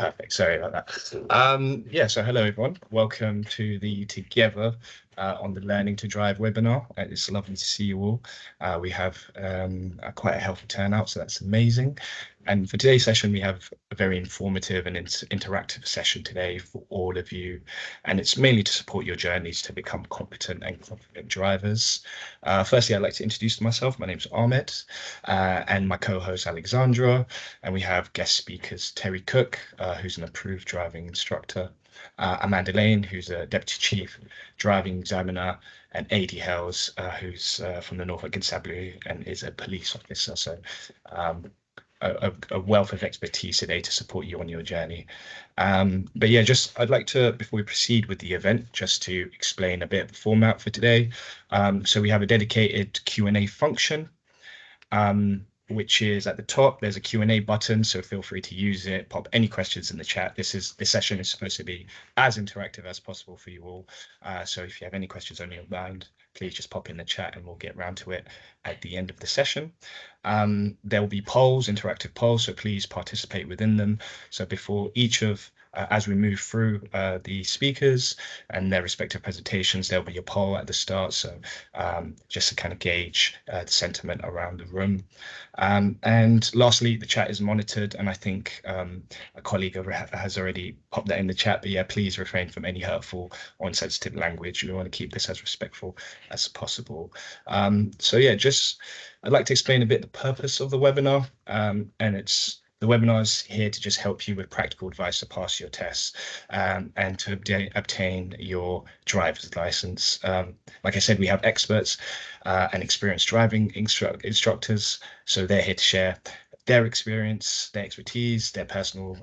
Perfect. Sorry about that. Yeah, so hello everyone. Welcome to the Together on the Learning to Drive webinar. It's lovely to see you all. We have quite a healthy turnout, so that's amazing. And for today's session, we have a very informative and interactive session today for all of you. And it's mainly to support your journeys to become competent and confident drivers. Firstly, I'd like to introduce myself. My name is Ahmed and my co-host Alexandra. And we have guest speakers Terry Cook, who's an approved driving instructor, Amanda Lane, who's a deputy chief driving examiner, and AD Hells, who's from the Norfolk Constabulary and is a police officer. So a wealth of expertise today to support you on your journey. But yeah, I'd like to, before we proceed with the event, just to explain a bit of the format for today. So we have a dedicated Q&A function, which is at the top. There's a Q&A button, so feel free to use it. Pop any questions in the chat. This session is supposed to be as interactive as possible for you all. So if you have any questions on your mind, please just pop in the chat and we'll get round to it at the end of the session. There will be polls, interactive polls, so please participate within them. So before each of as we move through the speakers and their respective presentations, there'll be a poll at the start. So just to kind of gauge the sentiment around the room. And lastly, the chat is monitored. And I think a colleague has already popped that in the chat. But yeah, please refrain from any hurtful or insensitive language. We want to keep this as respectful as possible. So yeah, I'd like to explain a bit the purpose of the webinar. The webinar is here to just help you with practical advice to pass your tests and to obtain your driver's license. Like I said, we have experts and experienced driving instructors, so they're here to share their experience, their expertise, their personal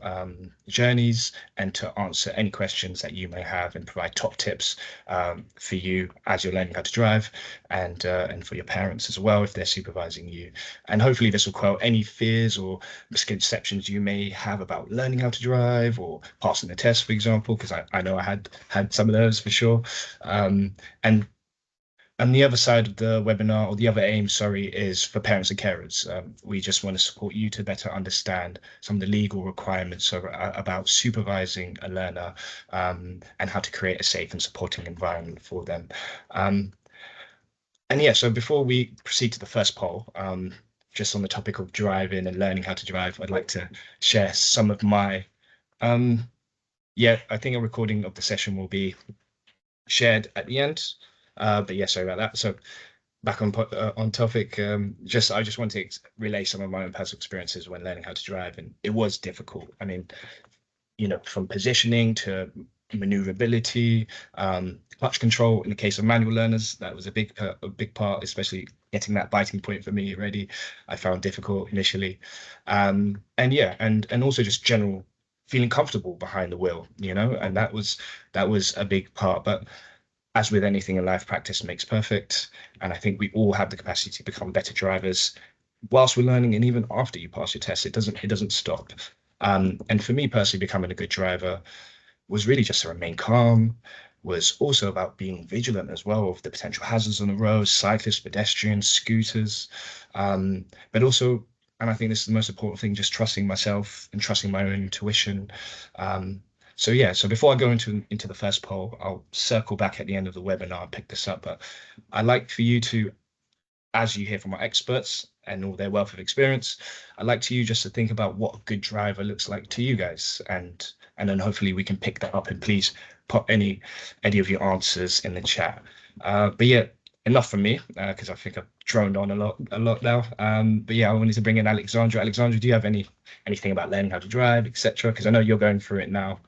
journeys, and to answer any questions that you may have and provide top tips for you as you're learning how to drive, and for your parents as well if they're supervising you. And hopefully this will quell any fears or misconceptions you may have about learning how to drive or passing the test, for example, because I know I had some of those for sure. And the other side of the webinar, or the other aim, sorry, is for parents and carers. We just want to support you to better understand some of the legal requirements about supervising a learner and how to create a safe and supporting environment for them. And yeah, so before we proceed to the first poll, just on the topic of driving and learning how to drive, I'd like to share some of my, yeah, I think a recording of the session will be shared at the end. But yeah, sorry about that. So back on topic, I just want to relay some of my own personal experiences when learning how to drive, and it was difficult. I mean, from positioning to maneuverability, clutch control. In the case of manual learners, that was a big part, especially getting that biting point for me already. I found difficult initially, and yeah, and also just general feeling comfortable behind the wheel, and that was a big part. But as with anything in life, practice makes perfect. And I think we all have the capacity to become better drivers whilst we're learning, and even after you pass your test, it doesn't stop. And for me personally, becoming a good driver was really just to remain calm, was also about being vigilant as well of the potential hazards on the road, cyclists, pedestrians, scooters, but also, and I think this is the most important thing, just trusting myself and trusting my own intuition. So yeah, so before I go into the first poll, I'll circle back at the end of the webinar and pick this up. But I'd like for you to, as you hear from our experts and all their wealth of experience, I'd like to you just to think about what a good driver looks like to you guys, and then hopefully we can pick that up, and please put any of your answers in the chat. But yeah, enough from me because I think I've droned on a lot now. But yeah, I wanted to bring in Alexandra. Alexandra, do you have anything about learning how to drive, etc.? Because I know you're going through it now.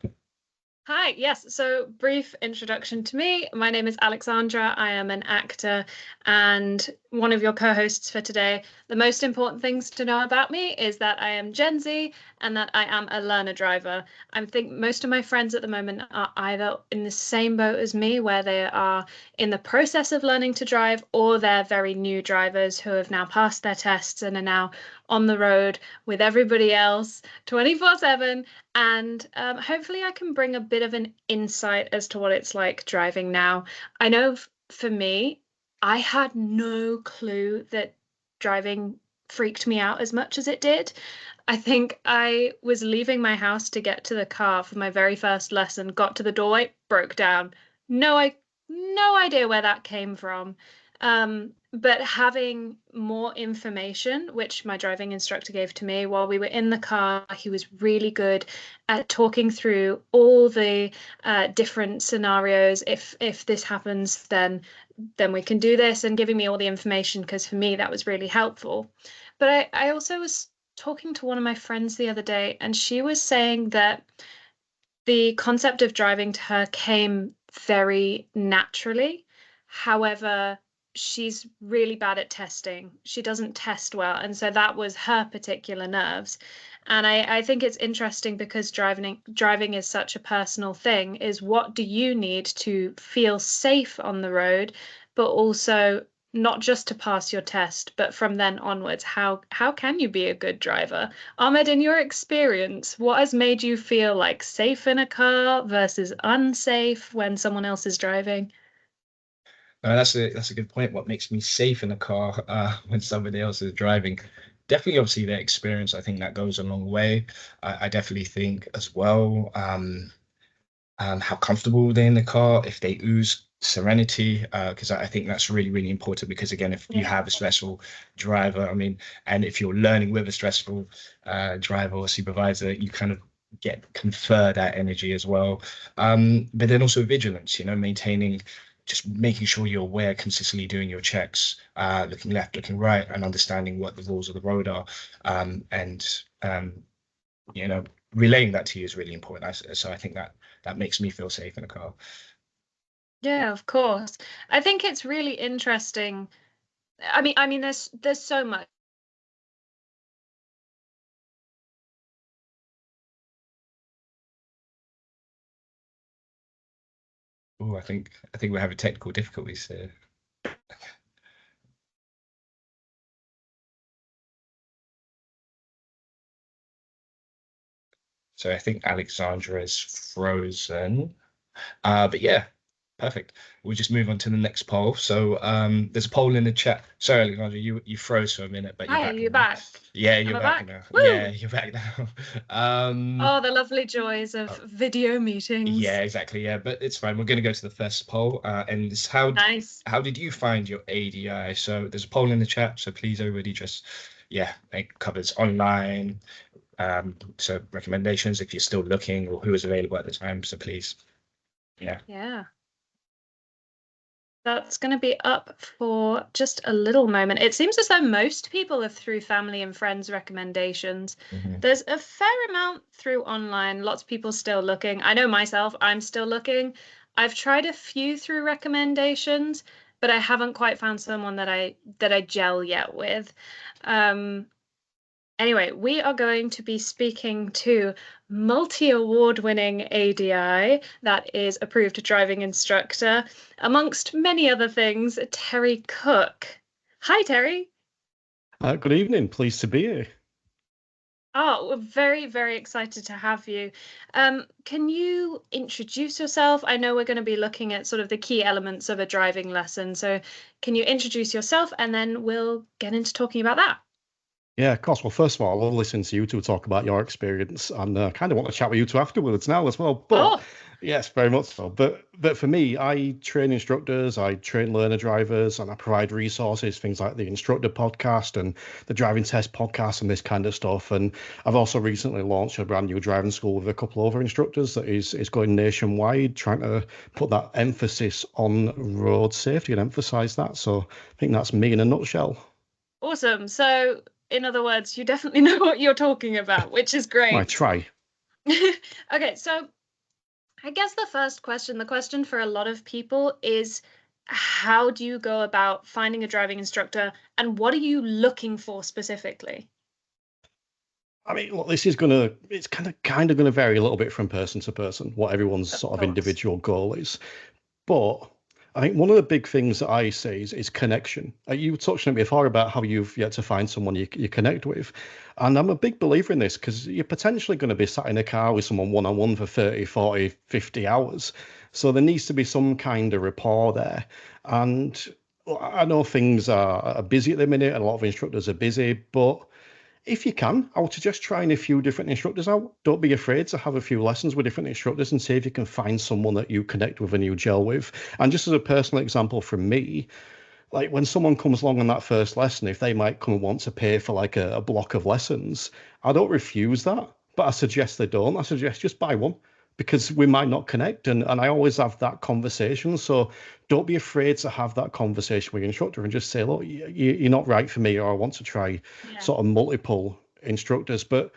Hi, yes, so brief introduction to me. My name is Alexandra. I am an actor and one of your co-hosts for today. The most important things to know about me is that I am Gen Z and that I am a learner driver. I think most of my friends at the moment are either in the same boat as me, where they are in the process of learning to drive, or they're very new drivers who have now passed their tests and are now on the road with everybody else 24/7. And hopefully I can bring a bit of an insight as to what it's like driving now. I know for me, I had no clue that driving freaked me out as much as it did. I think I was leaving my house to get to the car for my very first lesson, got to the doorway, broke down. No idea where that came from. But having more information, which my driving instructor gave to me while we were in the car, he was really good at talking through all the different scenarios. If this happens, then we can do this, and giving me all the information, because for me that was really helpful. But I also was talking to one of my friends the other day, and she was saying that the concept of driving to her came very naturally. However, she's really bad at testing. She doesn't test well. And so that was her particular nerves. And I think it's interesting because driving is such a personal thing, is what do you need to feel safe on the road, but also not just to pass your test, but from then onwards, how can you be a good driver? Ahmed, in your experience, what has made you feel like safe in a car versus unsafe when someone else is driving? That's a good point. What makes me safe in a car when somebody else is driving? Definitely, obviously, their experience. I think that goes a long way. I definitely think as well. How comfortable they're in the car, if they ooze serenity, because I think that's really, really important. Because again, if you Yeah. have a stressful driver, I mean, and if you're learning with a stressful driver or supervisor, you kind of get confer that energy as well. But then also vigilance, maintaining, just making sure you're aware, consistently doing your checks, looking left, looking right, and understanding what the rules of the road are, and you know, relaying that to you is really important. So I think that makes me feel safe in a car. Yeah, of course. I think it's really interesting. I mean, there's so much. Oh, I think we're having technical difficulties here. So I think Alexandra is frozen. But yeah, perfect. We'll just move on to the next poll. So there's a poll in the chat. Sorry, Alexandra, you froze for a minute, but you're Hi, are back you now. back? Yeah, Am you're I back back? now. Yeah, Woo! you're back now. Oh, the lovely joys of Oh, video yeah, meetings. exactly. Yeah, but it's fine. We're going to go to the first poll. And it's how did you find your ADI? So there's a poll in the chat. So please, everybody, just it covers online. So recommendations if you're still looking or who is available at the time. So please, yeah. Yeah. That's going to be up for just a little moment. It seems as though most people are through family and friends recommendations. Mhm. There's a fair amount through online. Lots of people still looking. I know myself, I'm still looking. I've tried a few through recommendations, but I haven't quite found someone that I gel yet with. Um, Anyway, we are going to be speaking to multi-award winning ADI, that is approved driving instructor, amongst many other things, Terry Cook. Hi, Terry. Good evening. Pleased to be here. Oh, we're very, very excited to have you. Can you introduce yourself? I know we're going to be looking at sort of the key elements of a driving lesson. So can you introduce yourself and then we'll get into talking about that? Yeah, of course. Well, first of all, I love listening to you two talk about your experience, and kind of want to chat with you two afterwards now as well. But Oh, yes, very much so. But for me, I train instructors, I train learner drivers, and I provide resources, things like the instructor podcast and the driving test podcast and this kind of stuff. And I've also recently launched a brand new driving school with a couple of other instructors that is going nationwide, trying to put that emphasis on road safety and emphasize that. So I think that's me in a nutshell. awesome. So, in other words, you definitely know what you're talking about, which is I great. try. Okay, so I guess the question for a lot of people is how do you go about finding a driving instructor and what are you looking for specifically? I mean, look, it's kind of gonna vary a little bit from person to person, what everyone's Of sort of course. individual goal is. But I think one of the big things that I say is connection. You touched on it before about how you've yet to find someone you connect with. And I'm a big believer in this because you're potentially going to be sat in a car with someone one-on-one for 30, 40, 50 hours. So there needs to be some kind of rapport there. And I know things are busy at the minute and a lot of instructors are busy, but if you can, I would suggest trying a few different instructors out. Don't be afraid to have a few lessons with different instructors and see if you can find someone that you connect with and you gel with. And just as a personal example from me, like when someone comes along on that first lesson, if they might come and want to pay for like a block of lessons, I don't refuse that, but I suggest they don't. I suggest just buy one because we might not connect. And I always have that conversation. So don't be afraid to have that conversation with your instructor and just say, look, you're not right for me, or I want to try sort of multiple instructors. But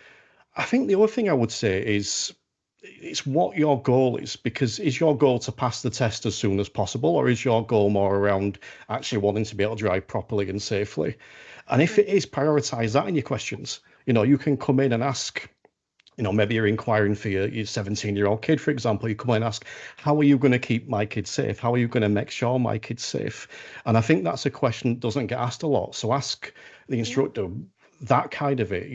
I think the other thing I would say is it's what your goal is, because is your goal to pass the test as soon as possible, or is your goal more around actually wanting to be able to drive properly and safely? And if it is, prioritize that in your questions. You can come in and ask, maybe you're inquiring for your 17-year-old kid, for example. You come in and ask, how are you going to keep my kid safe? How are you going to make sure my kid's safe? And I think that's a question that doesn't get asked a lot. So ask the instructor that kind of it,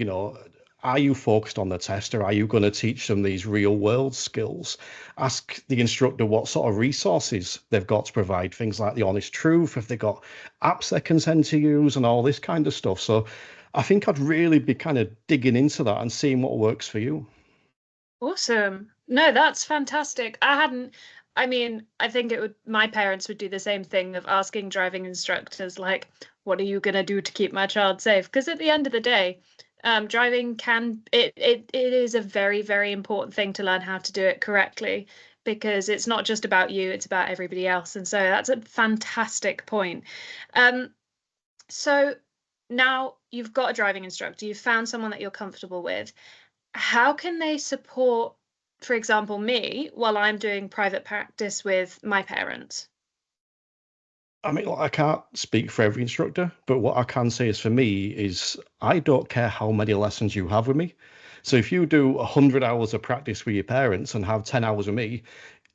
are you focused on the test, or are you going to teach them these real world skills? Ask the instructor what sort of resources they've got to provide, things like the honest truth, if they've got apps they can send to use and all this kind of stuff. So I think I'd really be kind of digging into that and seeing what works for you. Awesome. No, that's fantastic. I think my parents would do the same thing of asking driving instructors, like, what are you going to do to keep my child safe? Because at the end of the day, driving it is a very, very important thing to learn how to do it correctly, because it's not just about you, it's about everybody else. And so that's a fantastic point. So now you've got a driving instructor, you've found someone that you're comfortable with. How can they support, for example, me while I'm doing private practice with my parents? I mean, I can't speak for every instructor, but what I can say is for me is I don't care how many lessons you have with me. So if you do 100 hours of practice with your parents and have 10 hours with me,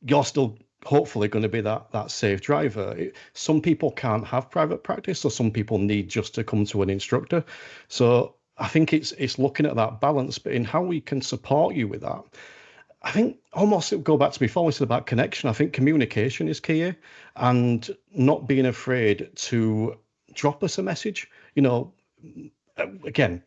you're still hopefully going to be that safe driver. Some people can't have private practice, so some people need just to come to an instructor. So I think it's looking at that balance, but in how we can support you with that. I think almost it go back to before we said about connection. I think communication is key here, and not being afraid to drop us a message. Again,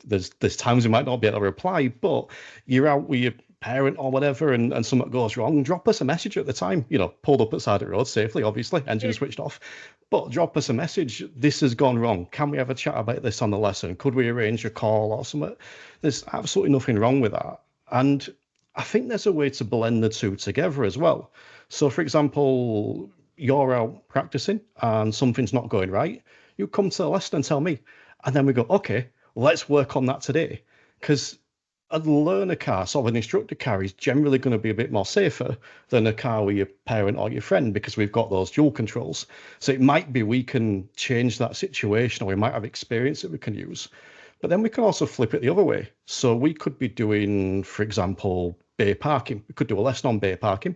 there's times you might not be able to reply, but you're out with your parent or whatever, and something goes wrong. Drop us a message at the time. Pulled up at the side of the road safely, obviously, engine switched off. But drop us a message. This has gone wrong. Can we have a chat about this on the lesson? Could we arrange a call or something? There's absolutely nothing wrong with that. And I think there's a way to blend the two together as well. So, for example, you're out practicing and something's not going right. You come to the lesson and tell me. And then we go, okay, let's work on that today. Because a learner car, sort of an instructor car, is generally going to be a bit more safer than a car with your parent or your friend, because we've got those dual controls. So it might be we can change that situation, or we might have experience that we can use. But then we can also flip it the other way. So we could be doing, for example, bay parking. We could do a lesson on bay parking.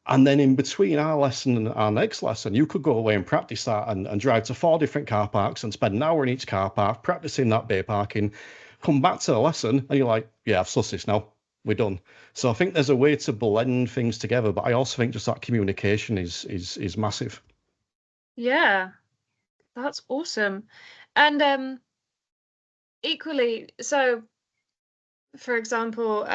And then in between our lesson and our next lesson, you could go away and practice that and drive to 4 different car parks and spend an hour in each car park practicing that bay parking, come back to the lesson, and you're like, yeah, I've sussed this now. We're done. So I think there's a way to blend things together, but I also think just that communication is massive. Yeah, that's awesome. And equally, so for example,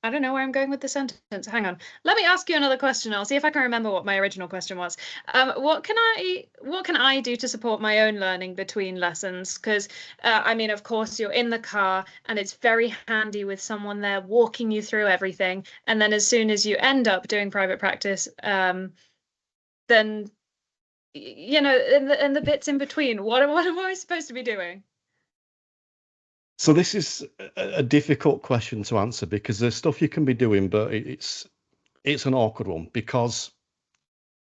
I don't know where I'm going with the sentence. Hang on. Let me ask you another question. I'll see if I can remember what my original question was. What can I do to support my own learning between lessons? Because of course, you're in the car and it's very handy with someone there walking you through everything. And then as soon as you end up doing private practice, then in the bits in between, what am I supposed to be doing? So this is a difficult question to answer, because there's stuff you can be doing, but it's an awkward one, because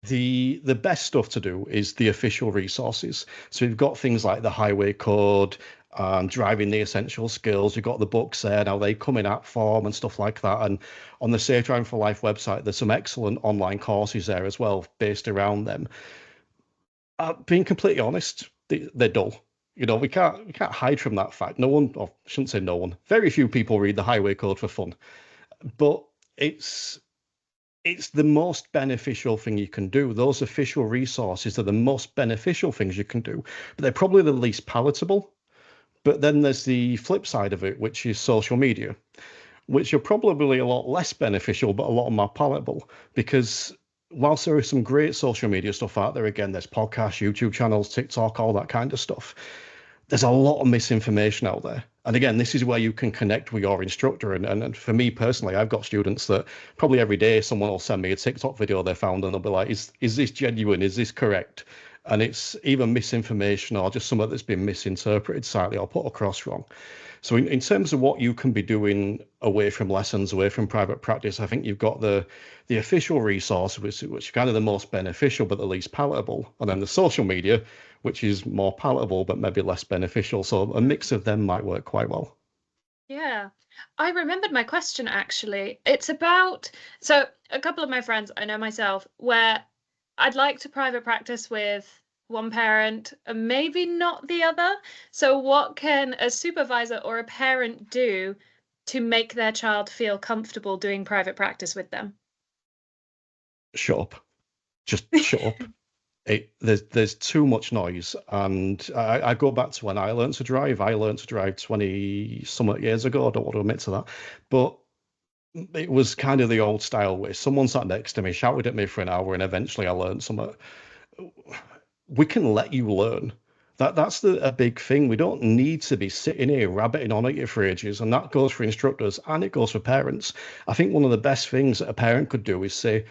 the best stuff to do is the official resources. So you've got things like the highway code, driving the essential skills. You've got the books there now; they come in app form and stuff like that. And on the Safe Driving for Life website, there's some excellent online courses there as well, based around them. Being completely honest, they're dull. We can't hide from that fact. No one, or I shouldn't say no one, very few people read the highway code for fun. But it's it's the most beneficial thing you can do. Those official resources are the most beneficial things you can do, but they're probably the least palatable. But then there's the flip side of it, which is social media, which are probably a lot less beneficial, but a lot more palatable. Because whilst there is some great social media stuff out there, again, there's podcasts, YouTube channels, TikTok, all that kind of stuff, there's a lot of misinformation out there. And again, this is where you can connect with your instructor. And for me personally, I've got students that probably every day someone will send me a TikTok video they found and they'll be like, is this genuine? Is this correct? And it's either misinformation or just something that's been misinterpreted slightly or put across wrong. So in terms of what you can be doing away from lessons, away from private practice, I think you've got the official resource, which is kind of the most beneficial but the least palatable, and then the social media, which is more palatable but maybe less beneficial. So a mix of them might work quite well. Yeah, I remembered my question actually. It's about, so a couple of my friends, I know myself, where I'd like to private practice with one parent and maybe not the other. So what can a supervisor or a parent do to make their child feel comfortable doing private practice with them? Shut up. Just shut up. There's too much noise, and I go back to when I learned to drive. I learned to drive 20 somewhat years ago. I don't want to admit to that, but it was kind of the old style way. Someone sat next to me, shouted at me for an hour, and eventually I learned something. We can let you learn. That's a big thing. We don't need to be sitting here rabbiting on at you for ages, and that goes for instructors and it goes for parents. I think one of the best things that a parent could do is say,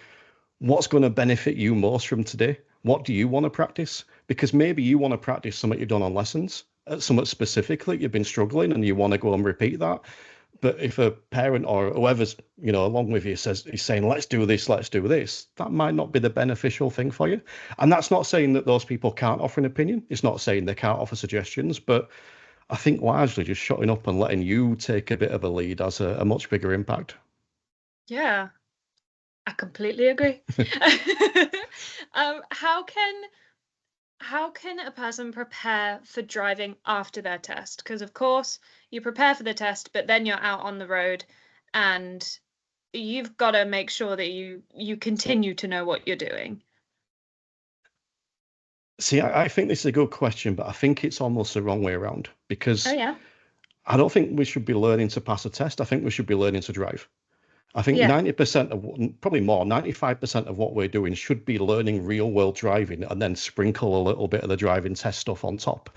what's going to benefit you most from today? What do you want to practice? Because maybe you want to practice something you've done on lessons, something specifically you've been struggling and you want to go and repeat that. But if a parent or whoever's, along with you is saying, let's do this, that might not be the beneficial thing for you. And that's not saying that those people can't offer an opinion. It's not saying they can't offer suggestions, but I think largely just shutting up and letting you take a bit of a lead has a much bigger impact. Yeah, I completely agree. How can a person prepare for driving after their test? Because of course you prepare for the test, but then you're out on the road and you've got to make sure that you continue to know what you're doing. See, I think this is a good question, but I think it's almost the wrong way around, because yeah. I don't think we should be learning to pass a test. I think we should be learning to drive. I think 90% of, probably more, 95% of what we're doing should be learning real world driving and then sprinkle a little bit of the driving test stuff on top.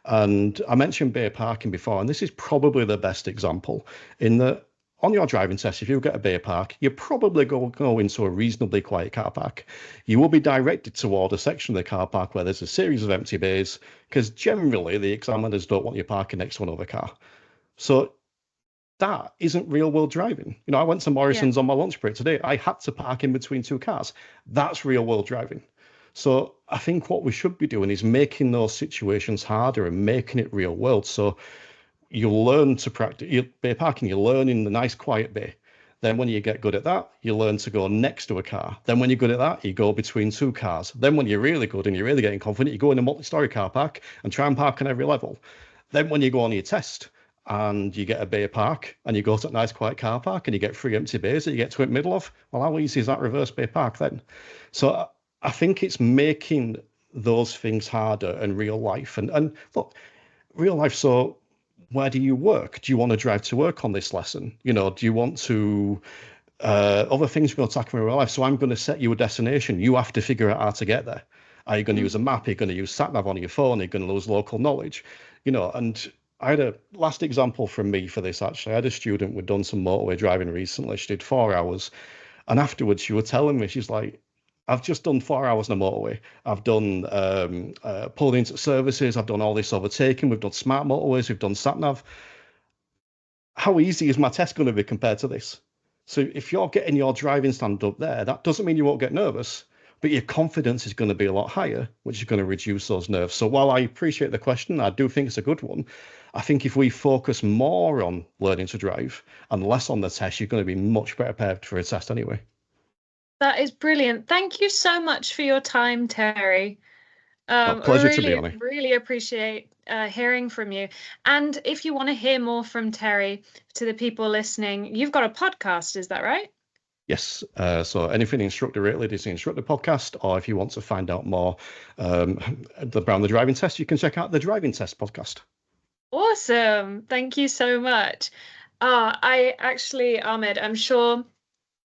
And I mentioned bay parking before, and this is probably the best example in that on your driving test, if you get a bay park, you probably go into a reasonably quiet car park. You will be directed toward a section of the car park where there's a series of empty bays, because generally the examiners don't want you parking next to another car. So that isn't real world driving. I went to Morrison's on my lunch break today. I had to park in between two cars. That's real world driving. So I think what we should be doing is making those situations harder and making it real world. So you learn to practice bay parking, you learn in the nice quiet bay. Then when you get good at that, you learn to go next to a car. Then when you're good at that, you go between two cars. Then when you're really good and you're really getting confident, you go in a multi-story car park and try and park on every level. Then when you go on your test, and you get a bay park and you go to a nice quiet car park and you get 3 empty bays that you get to in the middle of, well, how easy is that reverse bay park then? So I think it's making those things harder in real life. And look, real life, so where do you work? Do you want to drive to work on this lesson? Do you want to other things we're going to tackle in real life? So I'm going to set you a destination. You have to figure out how to get there. Are you going to use a map? Are you going to use sat nav on your phone? Are you going to lose local knowledge? And I had a last example from me for this, actually. I had a student who'd done some motorway driving recently. She did 4 hours. And afterwards, she was telling me, she's like, I've just done 4 hours on a motorway. I've done pulled into services. I've done all this overtaking. We've done smart motorways. We've done sat nav. How easy is my test going to be compared to this? So if you're getting your driving stand up there, that doesn't mean you won't get nervous, but your confidence is going to be a lot higher, which is going to reduce those nerves. So while I appreciate the question, I do think it's a good one. I think if we focus more on learning to drive and less on the test, you're going to be much better prepared for a test anyway. That is brilliant. Thank you so much for your time, Terry. Pleasure to be on it. Really appreciate hearing from you. And if you want to hear more from Terry, to the people listening, you've got a podcast, is that right? Yes. So anything instructor related is the Instructor Podcast, or if you want to find out more around the driving test, you can check out the Driving Test Podcast. Awesome. Thank you so much. I actually, Ahmed, I'm sure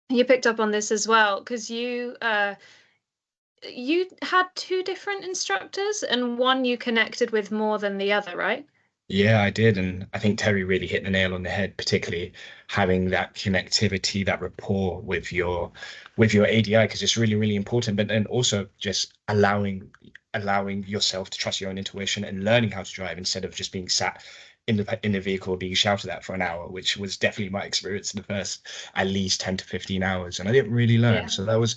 you picked up on this as well, because you had two different instructors and one you connected with more than the other, right? Yeah, I did. And I think Terry really hit the nail on the head, particularly having that connectivity, that rapport with your ADI, because it's really, really important. But then also just allowing yourself to trust your own intuition and learning how to drive instead of just being sat in the vehicle being shouted at for an hour, which was definitely my experience in the first at least 10 to 15 hours. And I didn't really learn. Yeah. So that was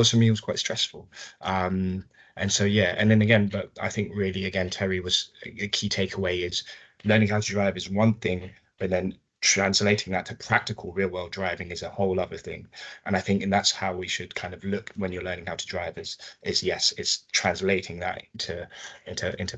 for me, it was quite stressful. And so yeah, and then again, but I think really again, Terry was a key takeaway is learning how to drive is one thing, but then translating that to practical real world driving is a whole other thing. And I think, and that's how we should kind of look when you're learning how to drive is yes, it's translating that into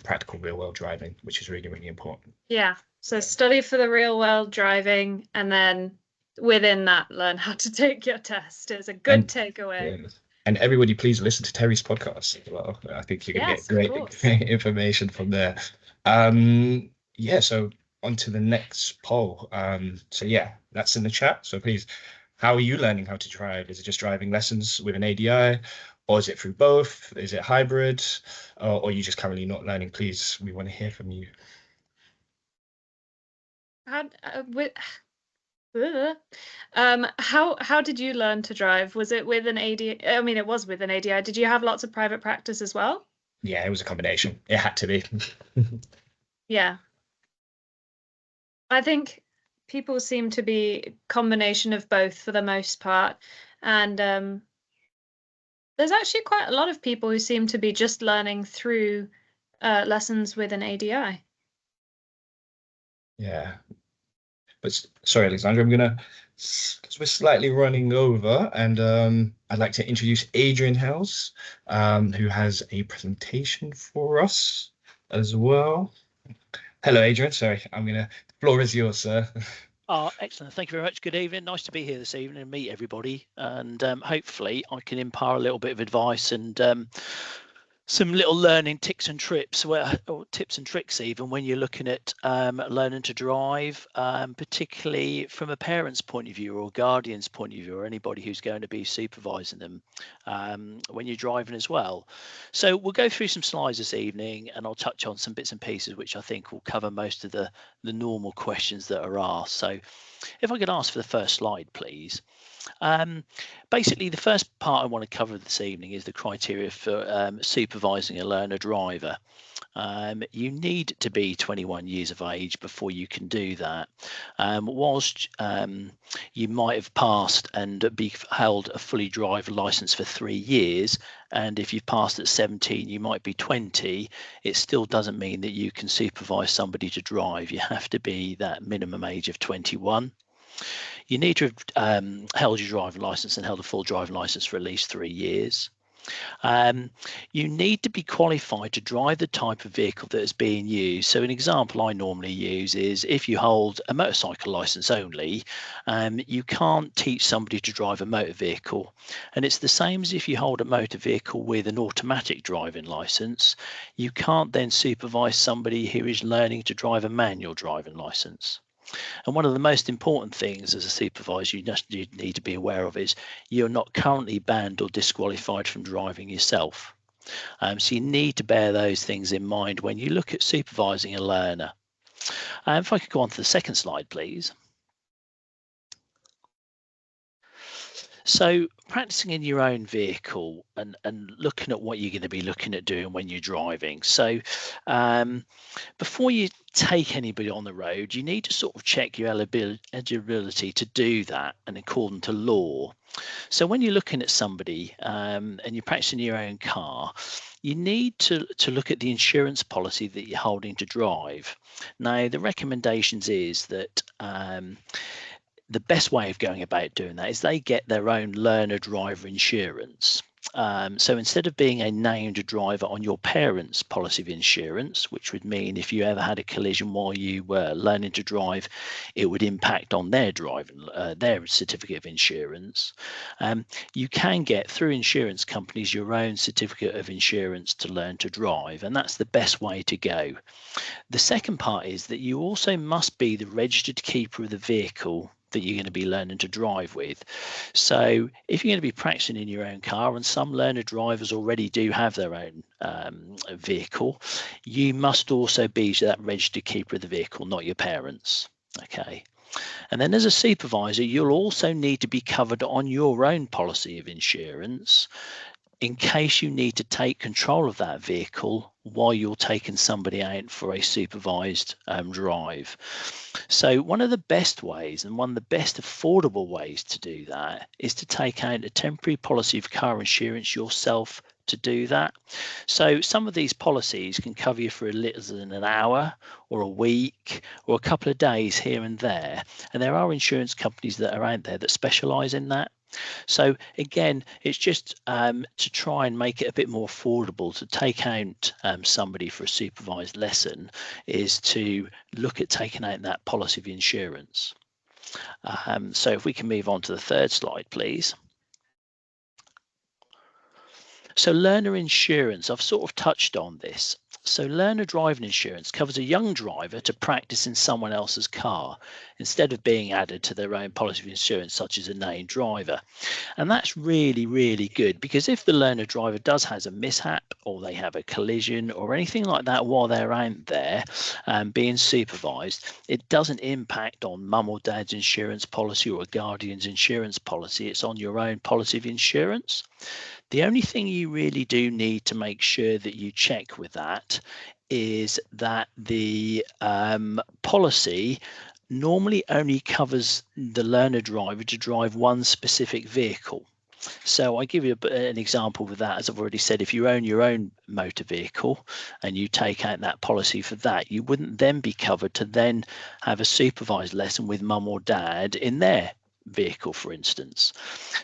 practical real world driving, which is really, really important. Yeah. So study for the real world driving, and then within that, learn how to take your test. It's a good takeaway. Yeah. And everybody, please listen to Terry's podcast as well. I think you're going to Yes, get great information from there. Yeah, so on to the next poll. So yeah, that's in the chat. So please, how are you learning how to drive? Is it just driving lessons with an ADI, or is it through both? Is it hybrid, or are you just currently not learning? Please, we want to hear from you. How did you learn to drive? Was it with an ADI? I mean, it was with an ADI. Did you have lots of private practice as well? Yeah, it was a combination. It had to be. Yeah. I think people seem to be a combination of both for the most part. And there's actually quite a lot of people who seem to be just learning through lessons with an ADI. Yeah. But sorry, Alexandra, I'm gonna, because we're slightly running over, and I'd like to introduce Adrian Hells, who has a presentation for us as well. Hello, Adrian. Sorry, the floor is yours, sir. Oh, excellent. Thank you very much. Good evening. Nice to be here this evening and meet everybody. And hopefully I can impart a little bit of advice and some little learning tips and trips, or tips and tricks even when you're looking at learning to drive, particularly from a parent's point of view or a guardian's point of view or anybody who's going to be supervising them when you're driving as well. So we'll go through some slides this evening and I'll touch on some bits and pieces which I think will cover most of the normal questions that are asked. So if I could ask for the first slide, please. Basically, the first part I want to cover this evening is the criteria for supervising a learner driver. You need to be 21 years of age before you can do that. Whilst you might have passed and be held a fully driver license for 3 years, and if you've passed at 17, you might be 20, it still doesn't mean that you can supervise somebody to drive. You have to be that minimum age of 21. You need to have held your driving license and held a full driving license for at least 3 years. You need to be qualified to drive the type of vehicle that is being used. So an example I normally use is if you hold a motorcycle license only, you can't teach somebody to drive a motor vehicle. And it's the same as if you hold a motor vehicle with an automatic driving license, you can't then supervise somebody who is learning to drive a manual driving license. And one of the most important things as a supervisor you need to be aware of is you're not currently banned or disqualified from driving yourself. So you need to bear those things in mind when you look at supervising a learner. If I could go on to the second slide, please. So practicing in your own vehicle and looking at what you're going to be looking at doing when you're driving. So before you take anybody on the road, you need to sort of check your eligibility to do that and according to law. So when you're looking at somebody and you're practicing your own car, you need to look at the insurance policy that you're holding to drive. Now, the recommendations is that the best way of going about doing that is they get their own learner driver insurance. So instead of being a named driver on your parents' policy of insurance, which would mean if you ever had a collision while you were learning to drive, it would impact on their their certificate of insurance. You can get through insurance companies your own certificate of insurance to learn to drive, and that's the best way to go. The second part is that you also must be the registered keeper of the vehicle that you're going to be learning to drive with. So if you're going to be practicing in your own car, and some learner drivers already do have their own vehicle, you must also be that registered keeper of the vehicle, not your parents. Okay. And then as a supervisor, you'll also need to be covered on your own policy of insurance in case you need to take control of that vehicle while you're taking somebody out for a supervised drive. So one of the best ways and one of the best affordable ways to do that is to take out a temporary policy of car insurance yourself to do that. So some of these policies can cover you for as little than an hour or a week or a couple of days here and there. And there are insurance companies that are out there that specialize in that. So again, it's just to try and make it a bit more affordable to take out somebody for a supervised lesson is to look at taking out that policy of insurance. So if we can move on to the third slide, please. So learner insurance, I've sort of touched on this. So learner driving insurance covers a young driver to practice in someone else's car instead of being added to their own policy of insurance, such as a named driver. And that's really, really good, because if the learner driver has a mishap or they have a collision or anything like that while they're out there being supervised, it doesn't impact on mum or dad's insurance policy or a guardian's insurance policy. It's on your own policy of insurance. The only thing you really do need to make sure that you check with that is that the policy normally only covers the learner driver to drive one specific vehicle. So I give you an example with that. As I've already said, if you own your own motor vehicle and you take out that policy for that, you wouldn't then be covered to then have a supervised lesson with mum or dad in their vehicle, for instance.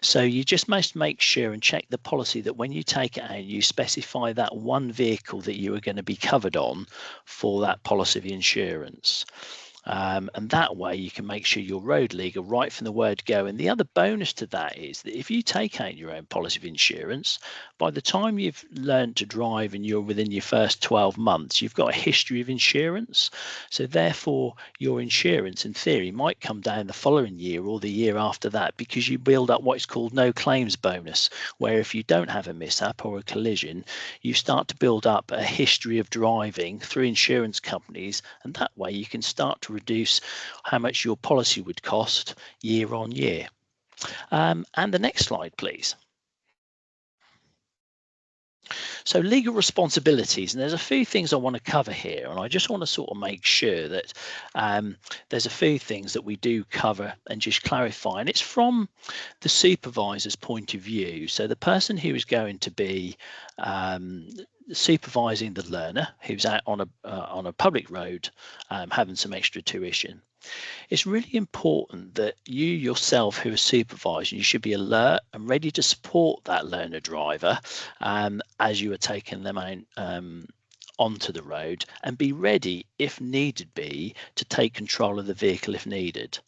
So you just must make sure and check the policy that when you take it out, you specify that one vehicle that you are going to be covered on for that policy of insurance. And that way you can make sure you're road legal right from the word go. And the other bonus to that is that if you take out your own policy of insurance, by the time you've learned to drive and you're within your first 12 months, you've got a history of insurance. So therefore your insurance in theory might come down the following year or the year after that, because you build up what's called no claims bonus, where if you don't have a mishap or a collision, you start to build up a history of driving through insurance companies, and that way you can start to reduce how much your policy would cost year on year. And the next slide, please. So legal responsibilities, and there's a few things I want to cover here, and I just want to sort of make sure that there's a few things that we do cover and just clarify, and it's from the supervisor's point of view. So the person who is going to be supervising the learner who's out on a public road having some extra tuition. It's really important that you yourself who are supervising, you should be alert and ready to support that learner driver as you are taking them out onto the road, and be ready if needed be to take control of the vehicle if needed.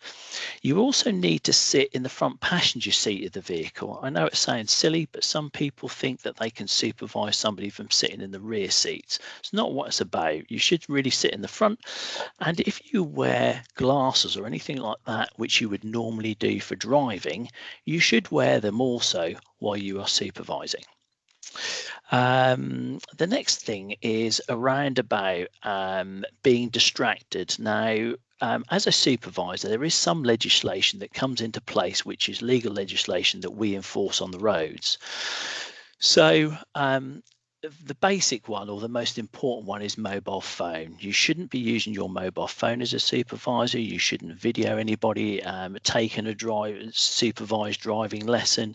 You also need to sit in the front passenger seat of the vehicle. I know it sounds silly, but some people think that they can supervise somebody from sitting in the rear seats. It's not what it's about. You should really sit in the front, and if you wear glasses or anything like that, which you would normally do for driving, you should wear them also while you are supervising. The next thing is around about being distracted. Now, as a supervisor, there is some legislation that comes into place, which is legal legislation that we enforce on the roads. So the basic one, or the most important one, is mobile phone. You shouldn't be using your mobile phone as a supervisor. You shouldn't video anybody taking a supervised driving lesson.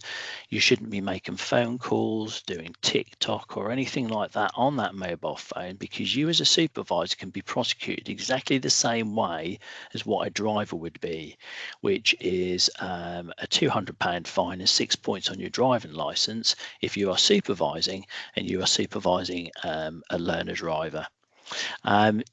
You shouldn't be making phone calls, doing TikTok or anything like that on that mobile phone, because you as a supervisor can be prosecuted exactly the same way as what a driver would be, which is a £200 fine and 6 points on your driving license if you are supervising and you are supervising a learner driver.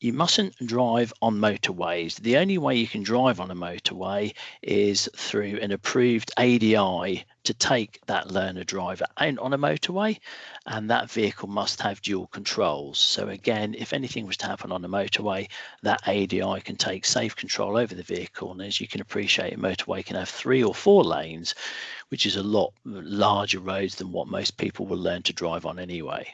You mustn't drive on motorways. The only way you can drive on a motorway is through an approved ADI to take that learner driver out on a motorway, and that vehicle must have dual controls. So again, if anything was to happen on a motorway, that ADI can take safe control over the vehicle. And as you can appreciate, a motorway can have 3 or 4 lanes, which is a lot larger roads than what most people will learn to drive on anyway.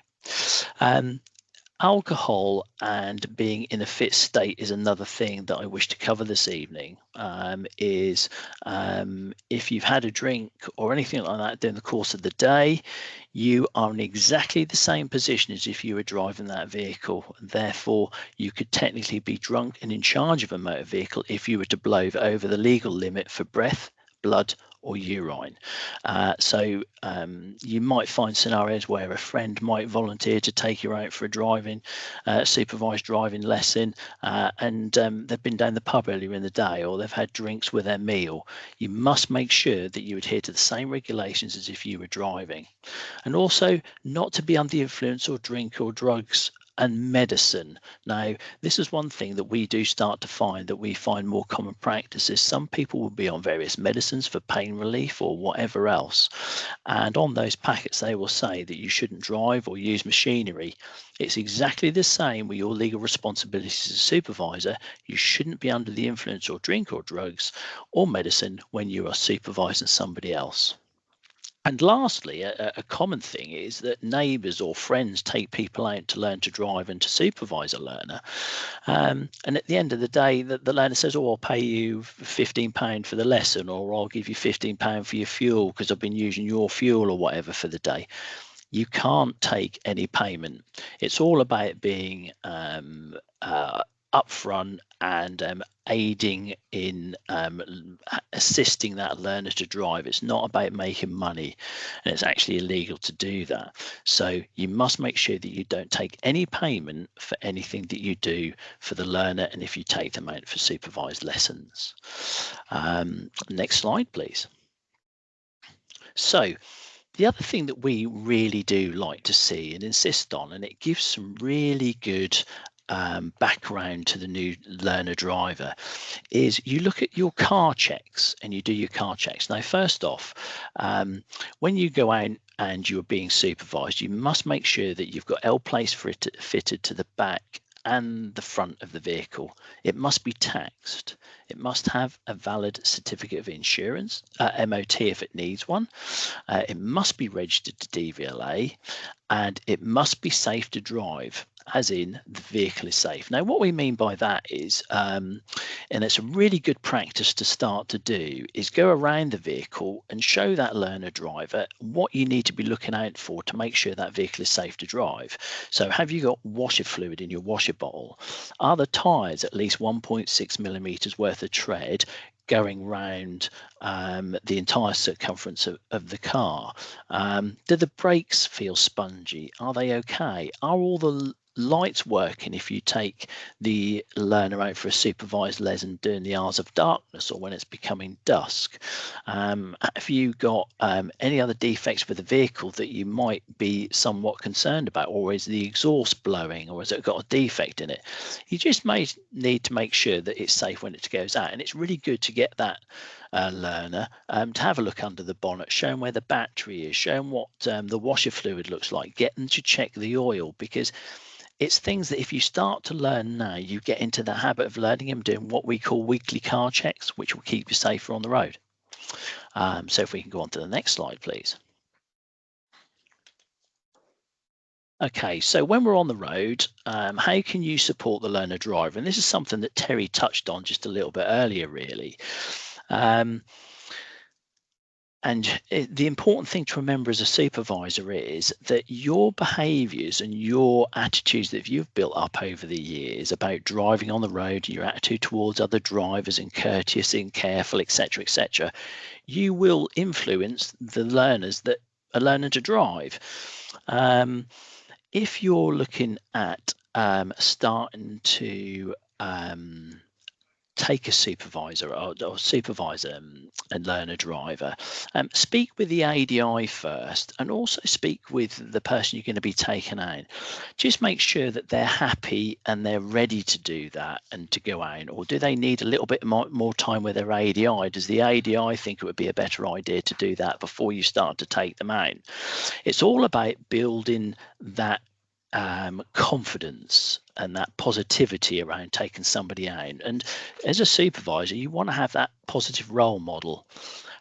Alcohol and being in a fit state is another thing that I wish to cover this evening. If you've had a drink or anything like that during the course of the day, you are in exactly the same position as if you were driving that vehicle. Therefore, you could technically be drunk and in charge of a motor vehicle if you were to blow over the legal limit for breath, blood, or urine. So you might find scenarios where a friend might volunteer to take you out for a supervised driving lesson, and they've been down the pub earlier in the day, or they've had drinks with their meal. You must make sure that you adhere to the same regulations as if you were driving, and also not to be under the influence or drink or drugs and medicine. Now, this is one thing that we do start to find, that we find more common practice is some people will be on various medicines for pain relief or whatever else, and on those packets they will say that you shouldn't drive or use machinery. It's exactly the same with your legal responsibilities as a supervisor. You shouldn't be under the influence or drink or drugs or medicine when you are supervising somebody else. And lastly, a common thing is that neighbours or friends take people out to learn to drive and to supervise a learner. And at the end of the day, the learner says, oh, I'll pay you £15 for the lesson, or I'll give you £15 for your fuel because I've been using your fuel or whatever for the day. You can't take any payment. It's all about being upfront and aiding in assisting that learner to drive. It's not about making money, and it's actually illegal to do that. So you must make sure that you don't take any payment for anything that you do for the learner, and if you take them out for supervised lessons. Next slide, please. So the other thing that we really do like to see and insist on, and it gives some really good background to the new learner driver, is you look at your car checks and you do your car checks. Now, first off, when you go out and you're being supervised, you must make sure that you've got L-place fitted to the back and the front of the vehicle. It must be taxed. It must have a valid certificate of insurance, MOT if it needs one. It must be registered to DVLA, and it must be safe to drive, as in the vehicle is safe. Now, what we mean by that is, and it's a really good practice to start to do, is go around the vehicle and show that learner driver what you need to be looking out for to make sure that vehicle is safe to drive. So have you got washer fluid in your washer bottle? Are the tyres at least 1.6 millimeters worth of tread going round the entire circumference of the car? Do the brakes feel spongy? Are they okay? Are all the lights working if you take the learner out for a supervised lesson during the hours of darkness or when it's becoming dusk? Have you got any other defects with the vehicle that you might be somewhat concerned about, or is the exhaust blowing, or has it got a defect in it? You just may need to make sure that it's safe when it goes out, and it's really good to get that learner to have a look under the bonnet, show them where the battery is, show them what the washer fluid looks like, get them to check the oil, because it's things that if you start to learn now, you get into the habit of learning them doing what we call weekly car checks, which will keep you safer on the road. So if we can go on to the next slide, please. Okay, so when we're on the road, how can you support the learner driver? And this is something that Terry touched on just a little bit earlier, really. the important thing to remember as a supervisor is that your behaviours and your attitudes that you've built up over the years about driving on the road, your attitude towards other drivers and courteous and careful, etc., you will influence the learners that are learning to drive. If you're looking at starting to take a supervisor or supervise and learner driver, speak with the ADI first, and also speak with the person you're going to be taking out. Just make sure that they're happy and they're ready to do that and to go out, or do they need a little bit more time with their ADI? Does the ADI think it would be a better idea to do that before you start to take them out? It's all about building that confidence and that positivity around taking somebody out. And as a supervisor, you want to have that positive role model.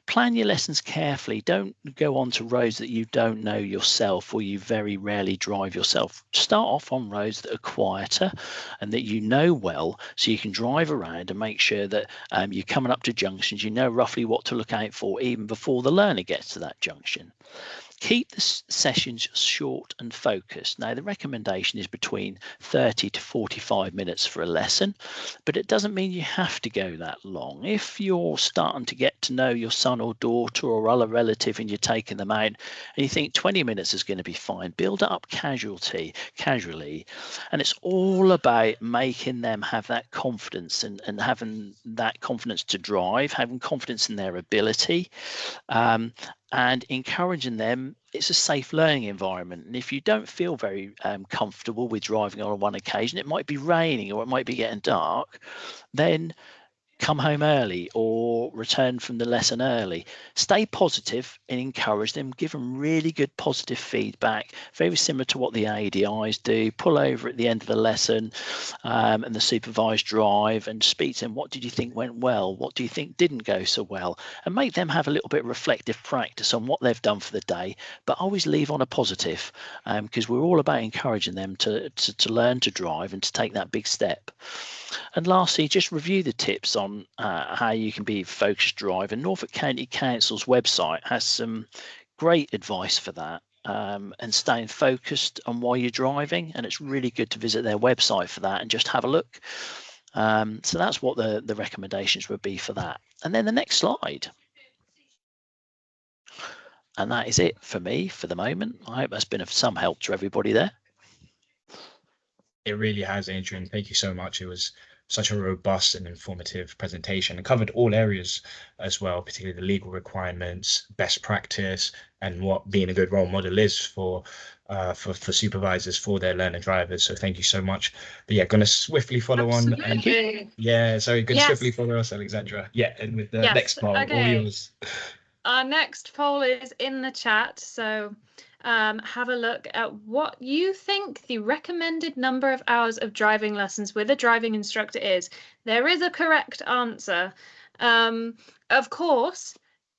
Plan your lessons carefully. Don't go onto roads that you don't know yourself or you very rarely drive yourself. Start off on roads that are quieter and that you know well, so you can drive around and make sure that you're coming up to junctions, you know roughly what to look out for even before the learner gets to that junction. Keep the sessions short and focused. Now, the recommendation is between 30 to 45 minutes for a lesson, but it doesn't mean you have to go that long. If you're starting to get to know your son or daughter or other relative and you're taking them out and you think 20 minutes is going to be fine, build it up casually. And it's all about making them have that confidence and having that confidence to drive, having confidence in their ability. And encouraging them. It's a safe learning environment, and if you don't feel very comfortable with driving on one occasion, it might be raining or it might be getting dark, then come home early or return from the lesson early. Stay positive and encourage them. Give them really good positive feedback, very similar to what the ADIs do. Pull over at the end of the lesson and the supervised drive and speak to them. What did you think went well? What do you think didn't go so well? And make them have a little bit of reflective practice on what they've done for the day, but always leave on a positive, because we're all about encouraging them to learn to drive and to take that big step. And lastly, just review the tips on how you can be a focused driver. Norfolk County Council's website has some great advice for that, and staying focused on while you're driving. And it's really good to visit their website for that and just have a look. So that's what the recommendations would be for that. And then the next slide. And that is it for me for the moment. I hope that's been of some help to everybody there. It really has, Adrian. Thank you so much. It was such a robust and informative presentation and covered all areas as well, particularly the legal requirements, best practice, and what being a good role model is for supervisors for their learner drivers. So thank you so much. But yeah, going to swiftly follow on. And yeah, sorry, going to swiftly follow us, Alexandra. Yeah, and with the next poll, all yours. Our next poll is in the chat, so have a look at what you think the recommended number of hours of driving lessons with a driving instructor is. There is a correct answer. Of course,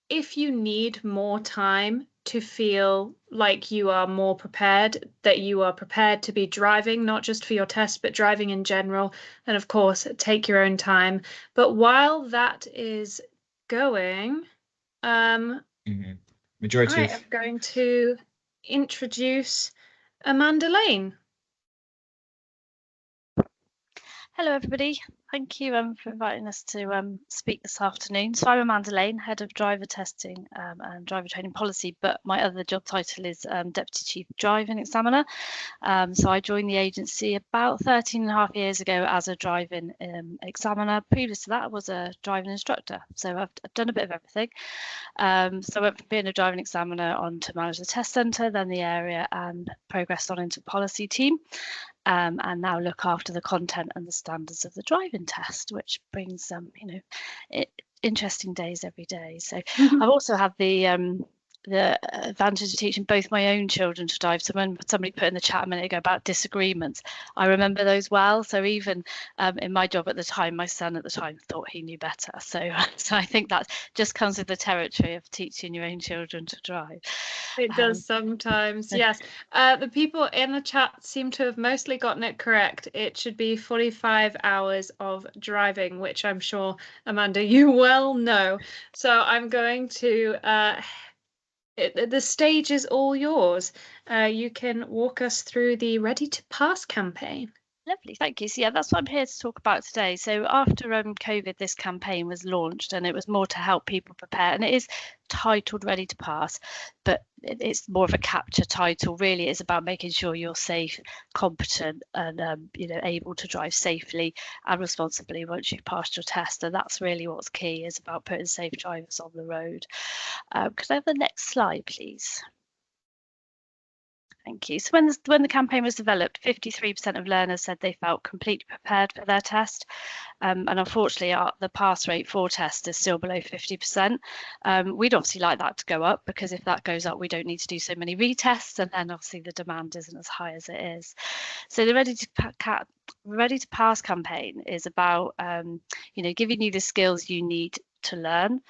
if you need more time to feel like you are more prepared, that you are prepared to be driving, not just for your test, but driving in general, then of course, take your own time. But while that is going, majority I am going to introduce Amanda Lane. Hello everybody, thank you for inviting us to speak this afternoon. So I'm Amanda Lane, Head of Driver Testing and Driver Training Policy, but my other job title is Deputy Chief Driving Examiner. So I joined the agency about 13 and a half years ago as a driving examiner. Previous to that I was a driving instructor, so I've done a bit of everything. So I went from being a driving examiner on to manage the test centre, then the area, and progressed on into policy team. And now look after the content and the standards of the driving test, which brings interesting days every day. So I've also had the the advantage of teaching both my own children to drive. So when somebody put in the chat a minute ago about disagreements, I remember those well. So even in my job at the time, my son at the time thought he knew better. So I think that just comes with the territory of teaching your own children to drive. It does sometimes, yes. The people in the chat seem to have mostly gotten it correct. It should be 45 hours of driving, which I'm sure, Amanda, you well know. So I'm going to the stage is all yours. You can walk us through the Ready to Pass campaign. Lovely, thank you. So yeah, that's what I'm here to talk about today. So after COVID, this campaign was launched, and it was more to help people prepare, and it is titled Ready to Pass, but it's more of a capture title. Really, it's about making sure you're safe, competent, and able to drive safely and responsibly once you've passed your test. And that's really what's key, is about putting safe drivers on the road. Could I have the next slide, please? Thank you. So when the campaign was developed, 53% of learners said they felt completely prepared for their test. And unfortunately, the pass rate for tests is still below 50%. We'd obviously like that to go up, because if that goes up, we don't need to do so many retests, and then obviously the demand isn't as high as it is. So the Ready to Pass campaign is about giving you the skills you need to learn,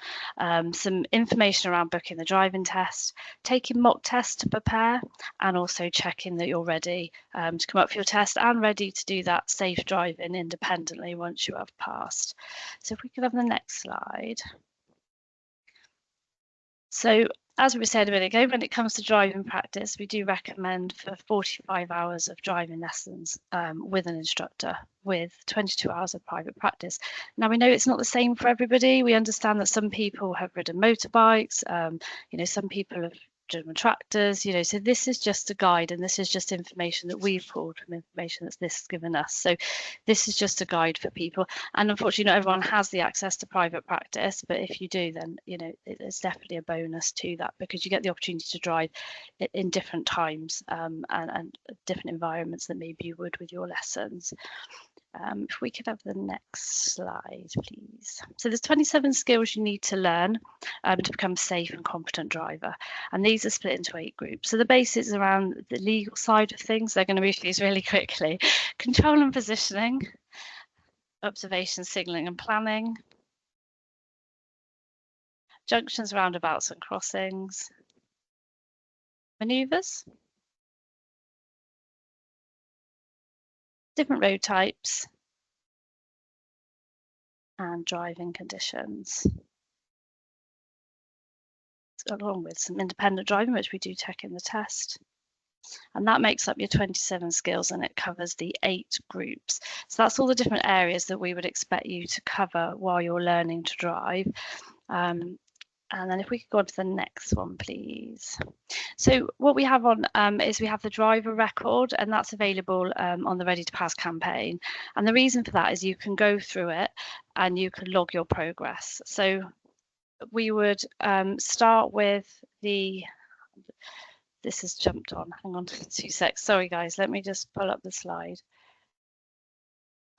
some information around booking the driving test, taking mock tests to prepare, and also checking that you're ready to come up for your test and ready to do that safe driving independently once you have passed. So if we could have the next slide. So as we said a minute ago, when it comes to driving practice, we do recommend for 45 hours of driving lessons with an instructor, with 22 hours of private practice. Now, we know it's not the same for everybody. We understand that some people have ridden motorbikes, some people have German tractors, so this is just a guide, and this is just information that we've pulled from information that this has given us. So this is just a guide for people, and unfortunately not everyone has the access to private practice, but if you do, then it's definitely a bonus to that, because you get the opportunity to drive in different times and different environments than maybe you would with your lessons. If we could have the next slide, please. So there's 27 skills you need to learn to become a safe and competent driver. And these are split into 8 groups. So the basics around the legal side of things, they're going to move these really quickly. Control and positioning, observation, signalling and planning, junctions, roundabouts and crossings, manoeuvres, different road types, and driving conditions, along with some independent driving, which we do check in the test. And that makes up your 27 skills, and it covers the 8 groups. So that's all the different areas that we would expect you to cover while you're learning to drive. And then if we could go on to the next one, please. So what we have on is we have the driver record, and that's available on the Ready to Pass campaign. And the reason for that is you can go through it and you can log your progress. So we would start with this has jumped on, hang on 2 secs. Sorry guys, let me just pull up the slide,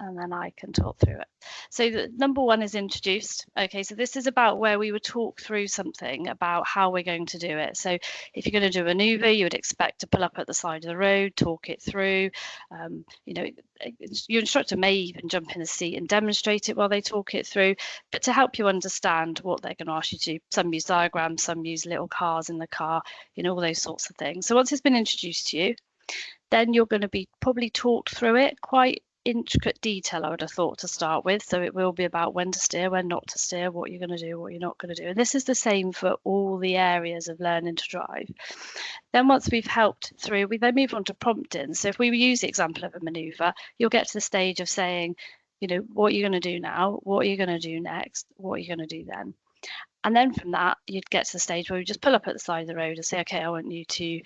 and then I can talk through it. So the number 1 is introduced. Okay, so this is about where we would talk through something about how we're going to do it. So if you're going to do a maneuver, you would expect to pull up at the side of the road, talk it through. Your instructor may even jump in the seat and demonstrate it while they talk it through, but to help you understand what they're going to ask you to do. Some use diagrams, some use little cars in the car, all those sorts of things. So once it's been introduced to you, then you're going to be probably talked through it quite intricate detail, I would have thought, to start with. So it will be about when to steer, when not to steer, what you're going to do, what you're not going to do. And this is the same for all the areas of learning to drive. Then once we've helped through, we then move on to prompting. So if we use the example of a maneuver, you'll get to the stage of saying, what are you going to do now? What are you going to do next? What are you going to do then? And then from that, you'd get to the stage where we just pull up at the side of the road and say, okay, I want you to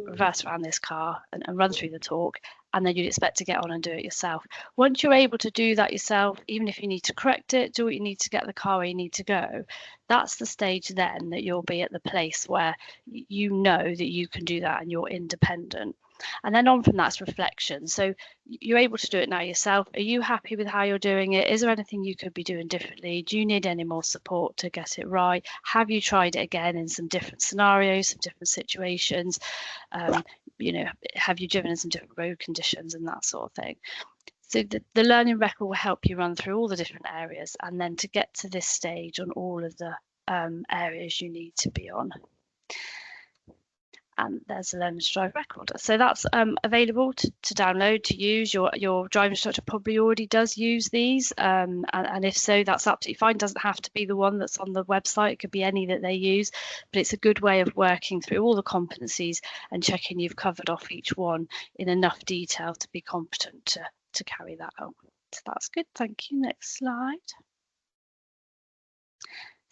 reverse around this car and run through the talk. And then you'd expect to get on and do it yourself. Once you're able to do that yourself, even if you need to correct it, do what you need to get the car where you need to go, that's the stage then that you'll be at the place where you know that you can do that and you're independent. And then on from that's reflection. So you're able to do it now yourself. Are you happy with how you're doing it? Is there anything you could be doing differently? Do you need any more support to get it right? Have you tried it again in some different scenarios, some different situations? You know, have you driven in some different road conditions and that sort of thing? So the learning record will help you run through all the different areas, and then to get to this stage on all of the areas you need to be on. And there's a learn to drive record. So that's available to download, to use. Your driving instructor probably already does use these, and if so, that's absolutely fine. Doesn't have to be the one that's on the website. It could be any that they use, but it's a good way of working through all the competencies and checking you've covered off each one in enough detail to be competent to carry that out. So that's good. Thank you. Next slide.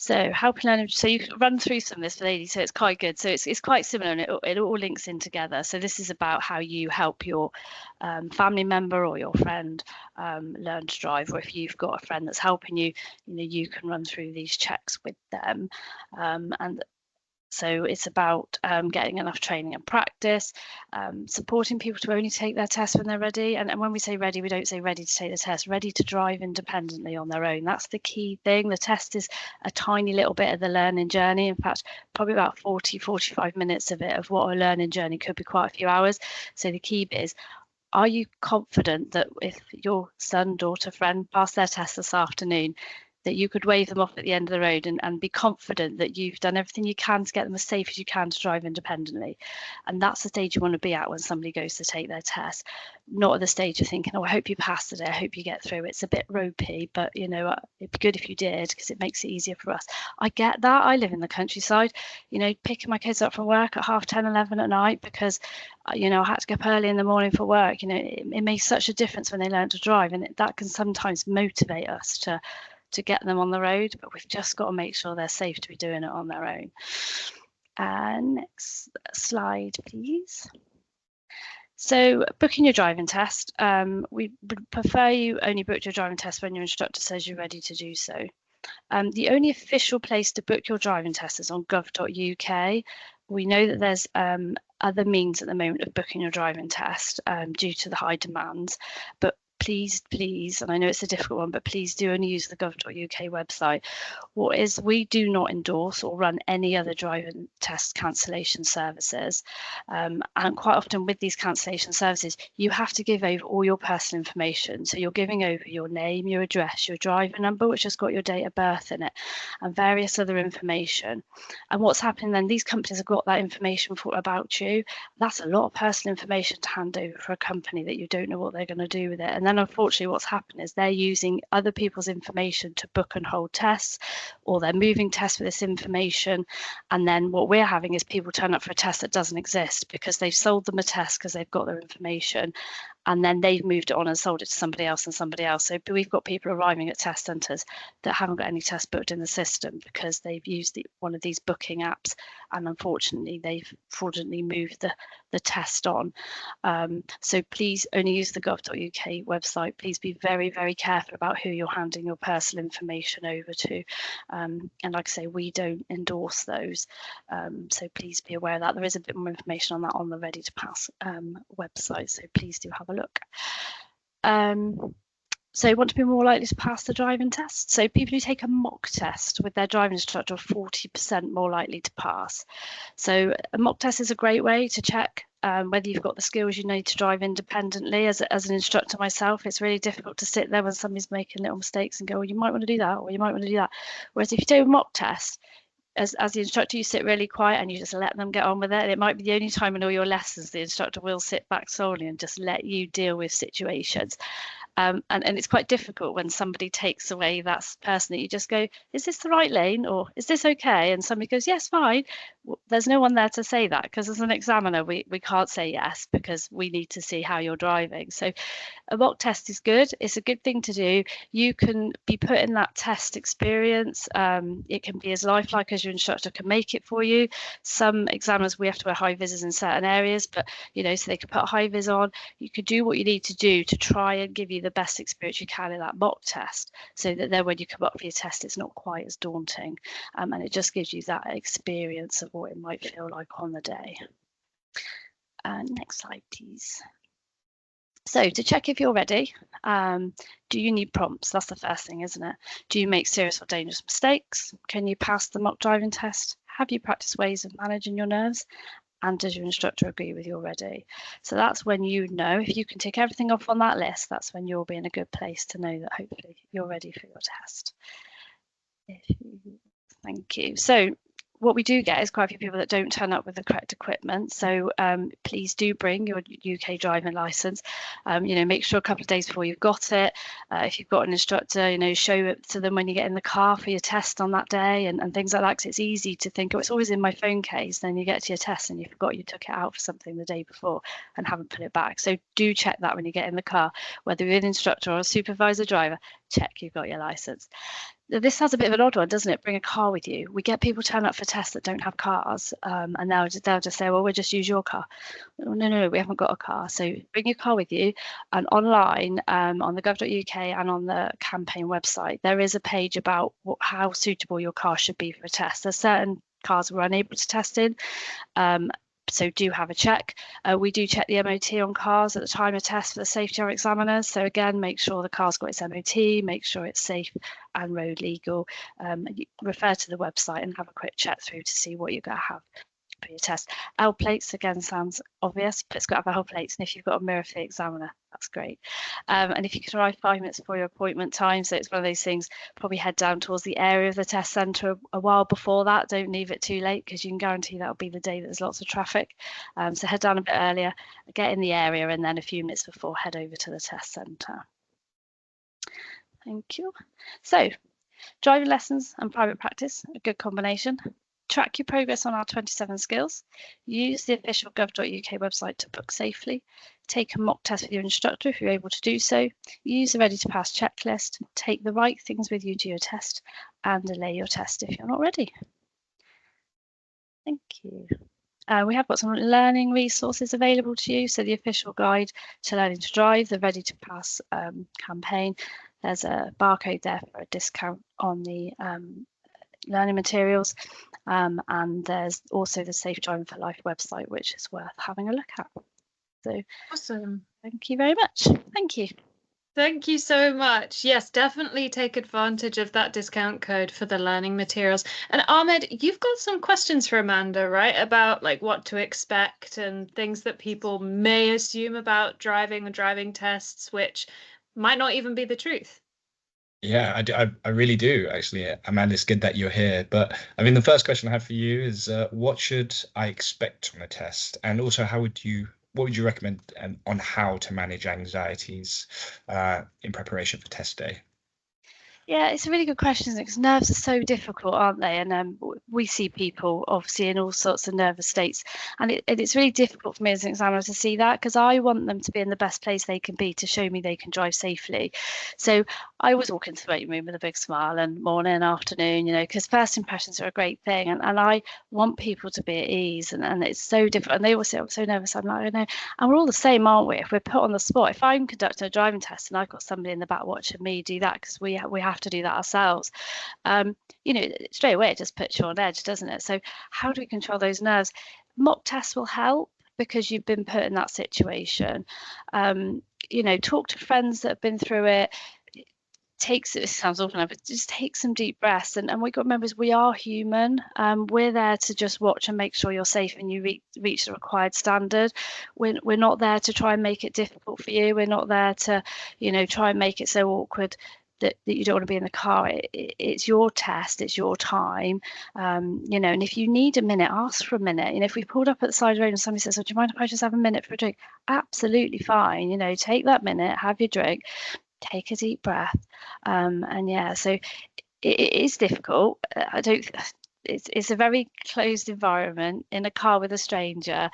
So helping learning, so you can run through some of this, lady. So it's quite good. So it's quite similar, and it all links in together. So this is about how you help your family member or your friend learn to drive, or if you've got a friend that's helping you, you can run through these checks with them. And so it's about getting enough training and practice, supporting people to only take their test when they're ready. And when we say ready, we don't say ready to take the test, ready to drive independently on their own. That's the key thing. The test is a tiny little bit of the learning journey. In fact, probably about 45 minutes of it, of what a learning journey could be quite a few hours. So the key bit is, are you confident that if your son, daughter, friend pass their test this afternoon, that you could wave them off at the end of the road and be confident that you've done everything you can to get them as safe as you can to drive independently? And that's the stage you want to be at when somebody goes to take their test, not at the stage of thinking, oh, I hope you pass today, I hope you get through. It's a bit ropey, but it'd be good if you did, because it makes it easier for us. I get that. I live in the countryside, picking my kids up from work at 10:30, 11 at night, because I had to get up early in the morning for work. It makes such a difference when they learn to drive, and that can sometimes motivate us to get them on the road, but we've just got to make sure they're safe to be doing it on their own. Next slide, please. So booking your driving test, we would prefer you only book your driving test when your instructor says you're ready to do so. The only official place to book your driving test is on gov.uk. We know that there's other means at the moment of booking your driving test due to the high demands, but please, and I know it's a difficult one, but please do only use the gov.uk website. We do not endorse or run any other driving test cancellation services. And quite often with these cancellation services, you have to give over all your personal information. So you're giving over your name, your address, your driver number, which has got your date of birth in it, and various other information. And what's happening then, these companies have got that information about you. That's a lot of personal information to hand over for a company that you don't know what they're going to do with it. And then unfortunately what's happened is they're using other people's information to book and hold tests, or they're moving tests with this information. And then what we're having is people turn up for a test that doesn't exist because they've sold them a test because they've got their information, and then they've moved it on and sold it to somebody else and somebody else. So we've got people arriving at test centres that haven't got any tests booked in the system because they've used one of these booking apps, and unfortunately they've fraudulently moved the test on. So please only use the gov.uk website. Please be very, very careful about who you're handing your personal information over to. And like I say, we don't endorse those. So please be aware of that. There is a bit more information on that on the Ready to Pass website. So please do have a look. So you want to be more likely to pass the driving test. So people who take a mock test with their driving instructor are 40% more likely to pass. So a mock test is a great way to check whether you've got the skills you need to drive independently. As an instructor myself, it's really difficult to sit there when somebody's making little mistakes and go, well, you might want to do that, or you might want to do that. Whereas if you do a mock test, as the instructor, you sit really quiet and you just let them get on with it. And it might be the only time in all your lessons the instructor will sit back solely and just let you deal with situations. And it's quite difficult when somebody takes away that person that you just go, is this the right lane, or is this okay? And somebody goes, yes, fine. Well, there's no one there to say that, because as an examiner, we can't say yes, because we need to see how you're driving. So a mock test is good. It's a good thing to do. You can be put in that test experience. It can be as lifelike as your instructor can make it for you. Some examiners, we have to wear high visors in certain areas, but so they can put a high vis on. You could do what you need to do to try and give you the best experience you can in that mock test, so that then when you come up for your test, it's not quite as daunting, and it just gives you that experience of what it might feel like on the day. Next slide, please. So to check if you're ready, do you need prompts? That's the first thing, isn't it? Do you make serious or dangerous mistakes? Can you pass the mock driving test? Have you practiced ways of managing your nerves? And does your instructor agree with you're ready? So that's when you know, if you can tick everything off on that list, that's when you'll be in a good place to know that hopefully you're ready for your test. Thank you. So what we do get is quite a few people that don't turn up with the correct equipment. So please do bring your UK driving licence. Make sure a couple of days before you've got it. If you've got an instructor, show it to them when you get in the car for your test on that day and things like that. Because it's easy to think, oh, it's always in my phone case. Then you get to your test and you forgot you took it out for something the day before and haven't put it back. So do check that when you get in the car, whether you're an instructor or a supervisor driver, check you've got your licence. This has a bit of an odd one, doesn't it? Bring a car with you. We get people turn up for tests that don't have cars, and they'll just say, well, we'll just use your car. No, we haven't got a car. So bring your car with you. And online on the gov.uk and on the campaign website, there is a page about how suitable your car should be for a test. There's certain cars we're unable to test in. So do have a check. We do check the MOT on cars at the time of test for the safety or examiners. So again, make sure the car's got its MOT, make sure it's safe and road legal. Refer to the website and have a quick check through to see what you're going to have for your test. L plates, again, sounds obvious, but it's got to have L plates. And if you've got a mirror for the examiner, that's great. And if you can arrive 5 minutes before your appointment time, so it's one of those things, probably head down towards the area of the test centre a while before that. Don't leave it too late because you can guarantee that'll be the day that there's lots of traffic. So head down a bit earlier, get in the area, and then a few minutes before, head over to the test centre. Thank you. So driving lessons and private practice, a good combination. Track your progress on our 27 skills. Use the official gov.uk website to book safely. Take a mock test with your instructor if you're able to do so. Use the ready to pass checklist. Take the right things with you to your test and delay your test if you're not ready. Thank you. We have got some learning resources available to you. So the official guide to learning to drive, the ready to pass campaign. There's a barcode there for a discount on the learning materials, and there's also the Safe Driving for Life website, which is worth having a look at. So Awesome. thank you very much. Thank you. Thank you so much. Yes, definitely take advantage of that discount code for the learning materials. And Ahmed, you've got some questions for Amanda, right? About like what to expect and things that people may assume about driving or driving tests, which might not even be the truth. Yeah, I really do, actually. Amanda, it's good that you're here. But I mean, the first question I have for you is, what should I expect on a test? And also, what would you recommend on how to manage anxieties in preparation for test day? Yeah, it's a really good question, isn't it? Because nerves are so difficult, aren't they? And we see people obviously in all sorts of nervous states, and it's really difficult for me as an examiner to see that, because I want them to be in the best place they can be to show me they can drive safely. So I always walk into the waiting room with a big smile, and morning, afternoon, because first impressions are a great thing, and I want people to be at ease, and it's so different. And they always say, I'm so nervous. I'm like, I know. And we're all the same, aren't we? If we're put on the spot, if I'm conducting a driving test and I've got somebody in the back watching me do that, because we have to do that ourselves, straight away it just puts you on edge, doesn't it? So how do we control those nerves? Mock tests will help because you've been put in that situation. Talk to friends that have been through it. It sounds awful now, but just take some deep breaths, and we've got to remember we are human. We're there to just watch and make sure you're safe and you reach the required standard. We're not there to try and make it difficult for you. We're not there to try and make it so awkward that you don't want to be in the car. It's your test, it's your time, and if you need a minute, ask for a minute. If we pulled up at the side of the road and somebody says, oh, do you mind if I just have a minute for a drink? Absolutely fine. Take that minute, have your drink, take a deep breath, so it is difficult. It's a very closed environment in a car with a stranger.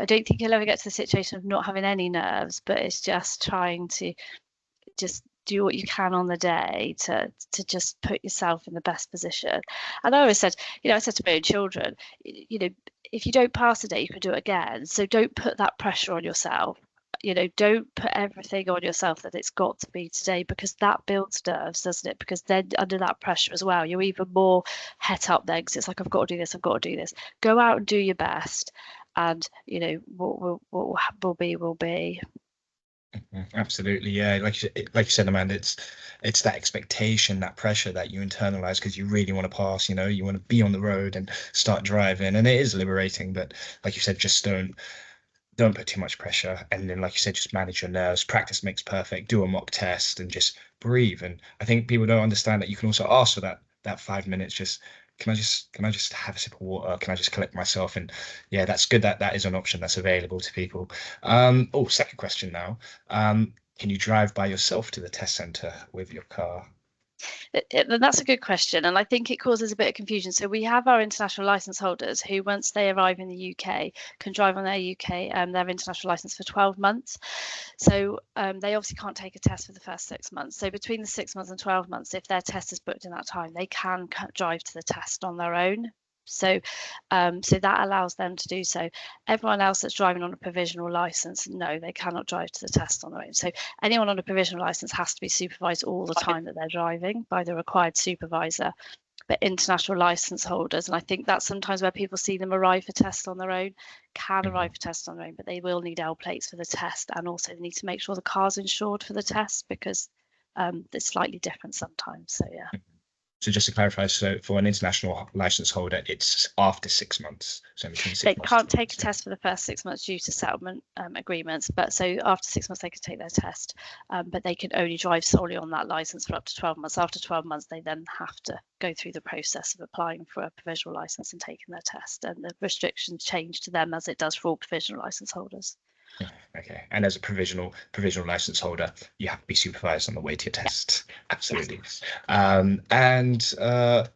I don't think you'll ever get to the situation of not having any nerves, but it's just trying to just do what you can on the day to just put yourself in the best position. And I always said, I said to my own children, if you don't pass a day, you can do it again. So don't put that pressure on yourself. Don't put everything on yourself that it's got to be today, because that builds nerves, doesn't it? Because then under that pressure as well, you're even more het up then, because it's like, I've got to do this. Go out and do your best. and what will be. Absolutely, yeah. Like you said, Amanda, it's that expectation, that pressure that you internalize because you really want to pass. You want to be on the road and start driving, and it is liberating. But like you said, just don't put too much pressure, and then like you said, just manage your nerves. Practice makes perfect. Do a mock test and just breathe. And I think people don't understand that you can also ask for that 5 minutes. Just can I just have a sip of water? Can I just collect myself? And yeah, that's good that that is an option that's available to people. Second question now. Can you drive by yourself to the test center with your car? That's a good question, and I think it causes a bit of confusion. So we have our international license holders who, once they arrive in the UK, can drive on their their international license for 12 months. So they obviously can't take a test for the first 6 months. So between the 6 months and 12 months, if their test is booked in that time, they can drive to the test on their own. So that allows them to do so. Everyone else that's driving on a provisional license, no, they cannot drive to the test on their own. So anyone on a provisional license has to be supervised all the time that they're driving by the required supervisor. But international license holders, and I think that's sometimes where people see them arrive for tests on their own, can arrive for tests on their own, but they will need L plates for the test, and also they need to make sure the car's insured for the test, because it's slightly different sometimes. So yeah. So just to clarify, so for an international license holder, it's after 6 months. So between 6 They months. can't take a test for the first 6 months due to settlement agreements, but so after 6 months they could take their test, but they can only drive solely on that license for up to 12 months. After 12 months, they then have to go through the process of applying for a provisional license and taking their test, and the restrictions change to them as it does for all provisional license holders. Okay, and as a provisional license holder, you have to be supervised on the way to your test. Absolutely. Another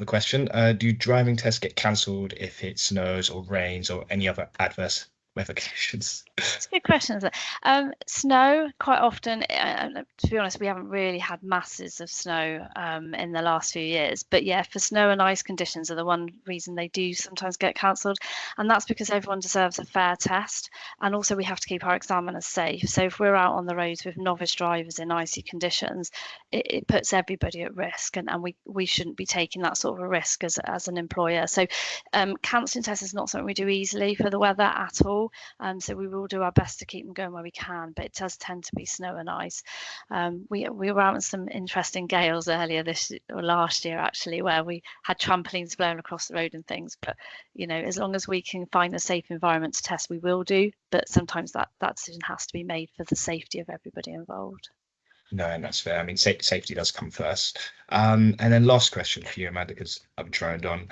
question: do driving tests get cancelled if it snows or rains or any other adverse weather conditions? It's a good question, isn't it? Snow, quite often, to be honest, we haven't really had masses of snow in the last few years. But yeah, for snow and ice conditions are the one reason they do sometimes get cancelled. And that's because everyone deserves a fair test. And also we have to keep our examiners safe. So if we're out on the roads with novice drivers in icy conditions, it puts everybody at risk. And we shouldn't be taking that sort of a risk as an employer. So cancelling tests is not something we do easily for the weather at all. So we will do our best to keep them going where we can, but it does tend to be snow and ice. We were out in some interesting gales earlier last year actually, where we had trampolines blown across the road and things. But as long as we can find a safe environment to test, we will do. But sometimes that decision has to be made for the safety of everybody involved. No, and that's fair. I mean, safety does come first. And then last question for you, Amanda, because I'm droned on.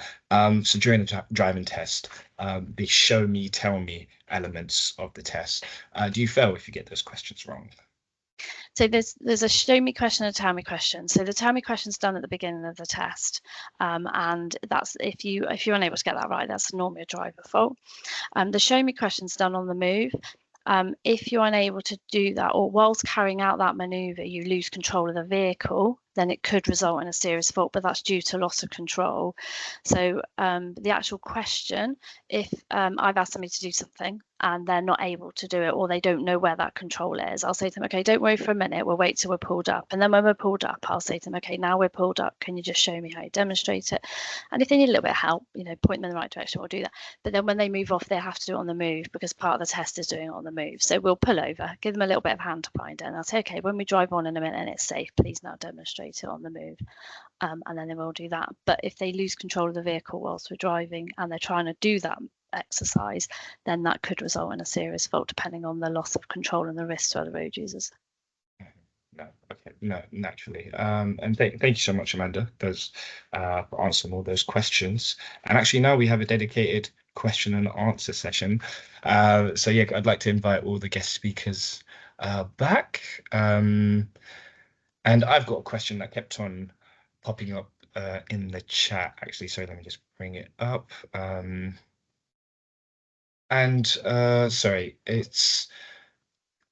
So during the driving test, the show me, tell me elements of the test, do you fail if you get those questions wrong? So there's a show me question and a tell me question. So the tell me question is done at the beginning of the test, and that's if you're unable to get that right, that's normally a driver fault. The show me question is done on the move. If you're unable to do that, or whilst carrying out that manoeuvre, you lose control of the vehicle, then it could result in a serious fault, but that's due to loss of control. So the actual question, if I've asked somebody to do something and they're not able to do it, or they don't know where that control is, I'll say to them, okay, don't worry for a minute, we'll wait till we're pulled up. And then when we're pulled up, I'll say to them, okay, now we're pulled up, can you just show me how you demonstrate it? And if they need a little bit of help, point them in the right direction, we'll do that. But then when they move off, they have to do it on the move, because part of the test is doing it on the move. So we'll pull over, give them a little bit of hand to find it, and I'll say, okay, when we drive on in a minute and it's safe, please now demonstrate it on the move. And then they will do that. But if they lose control of the vehicle whilst we're driving and they're trying to do that exercise, then that could result in a serious fault, depending on the loss of control and the risk to other road users. No, okay, no, naturally. And thank you so much, Amanda, for answering all those questions. And actually, now we have a dedicated question and answer session. So yeah, I'd like to invite all the guest speakers back. And I've got a question that kept on popping up in the chat, actually. So let me just bring it up. Sorry, it's: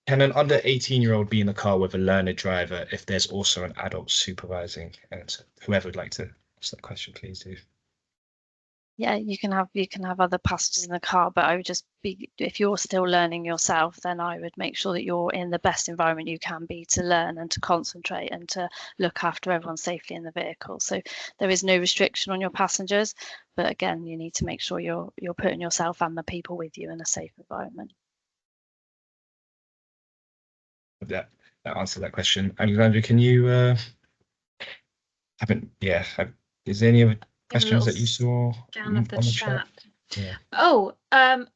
can an under 18-year-old be in the car with a learner driver if there's also an adult supervising? And so whoever would like to ask that question, please do. Yeah, you can have other passengers in the car, but I would just be, if you're still learning yourself, then I would make sure that you're in the best environment you can be to learn and to concentrate and to look after everyone safely in the vehicle. So there is no restriction on your passengers, but again, you need to make sure you're putting yourself and the people with you in a safe environment. That answered that question. Alexandra, can you is there any other questions that you saw scan of the on the chat? Yeah. Oh, I'm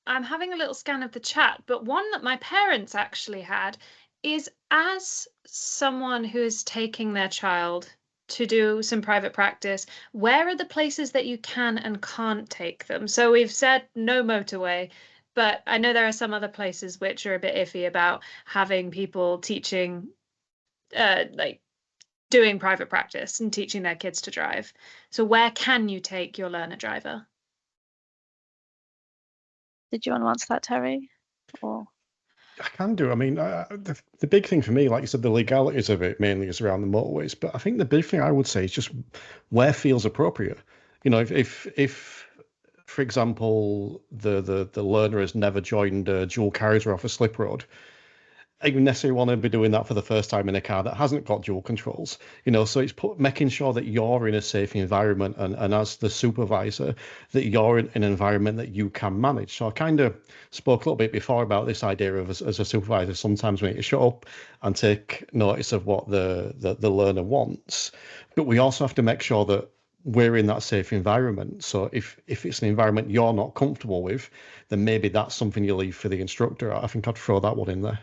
having a little scan of the chat, but one that my parents actually had is, as someone who is taking their child to do some private practice, where are the places that you can and can't take them? So we've said no motorway, but I know there are some other places which are a bit iffy about having people teaching, like doing private practice and teaching their kids to drive. So where can you take your learner driver? Did you want to answer that, Terry? Or I can do. I mean, the big thing for me, like you said, the legalities of it mainly is around the motorways. But I think the big thing I would say is just where feels appropriate. You know, if for example, the learner has never joined a dual carriageway off a slip road, I don't necessarily want to be doing that for the first time in a car that hasn't got dual controls. You know, so it's making sure that you're in a safe environment, and as the supervisor, that you're in an environment that you can manage. So I kind of spoke a little bit before about this idea of, as a supervisor, sometimes we need to shut up and take notice of what the learner wants, but we also have to make sure that we're in that safe environment. So if it's an environment you're not comfortable with, then maybe that's something you leave for the instructor. I think I'd throw that one in there.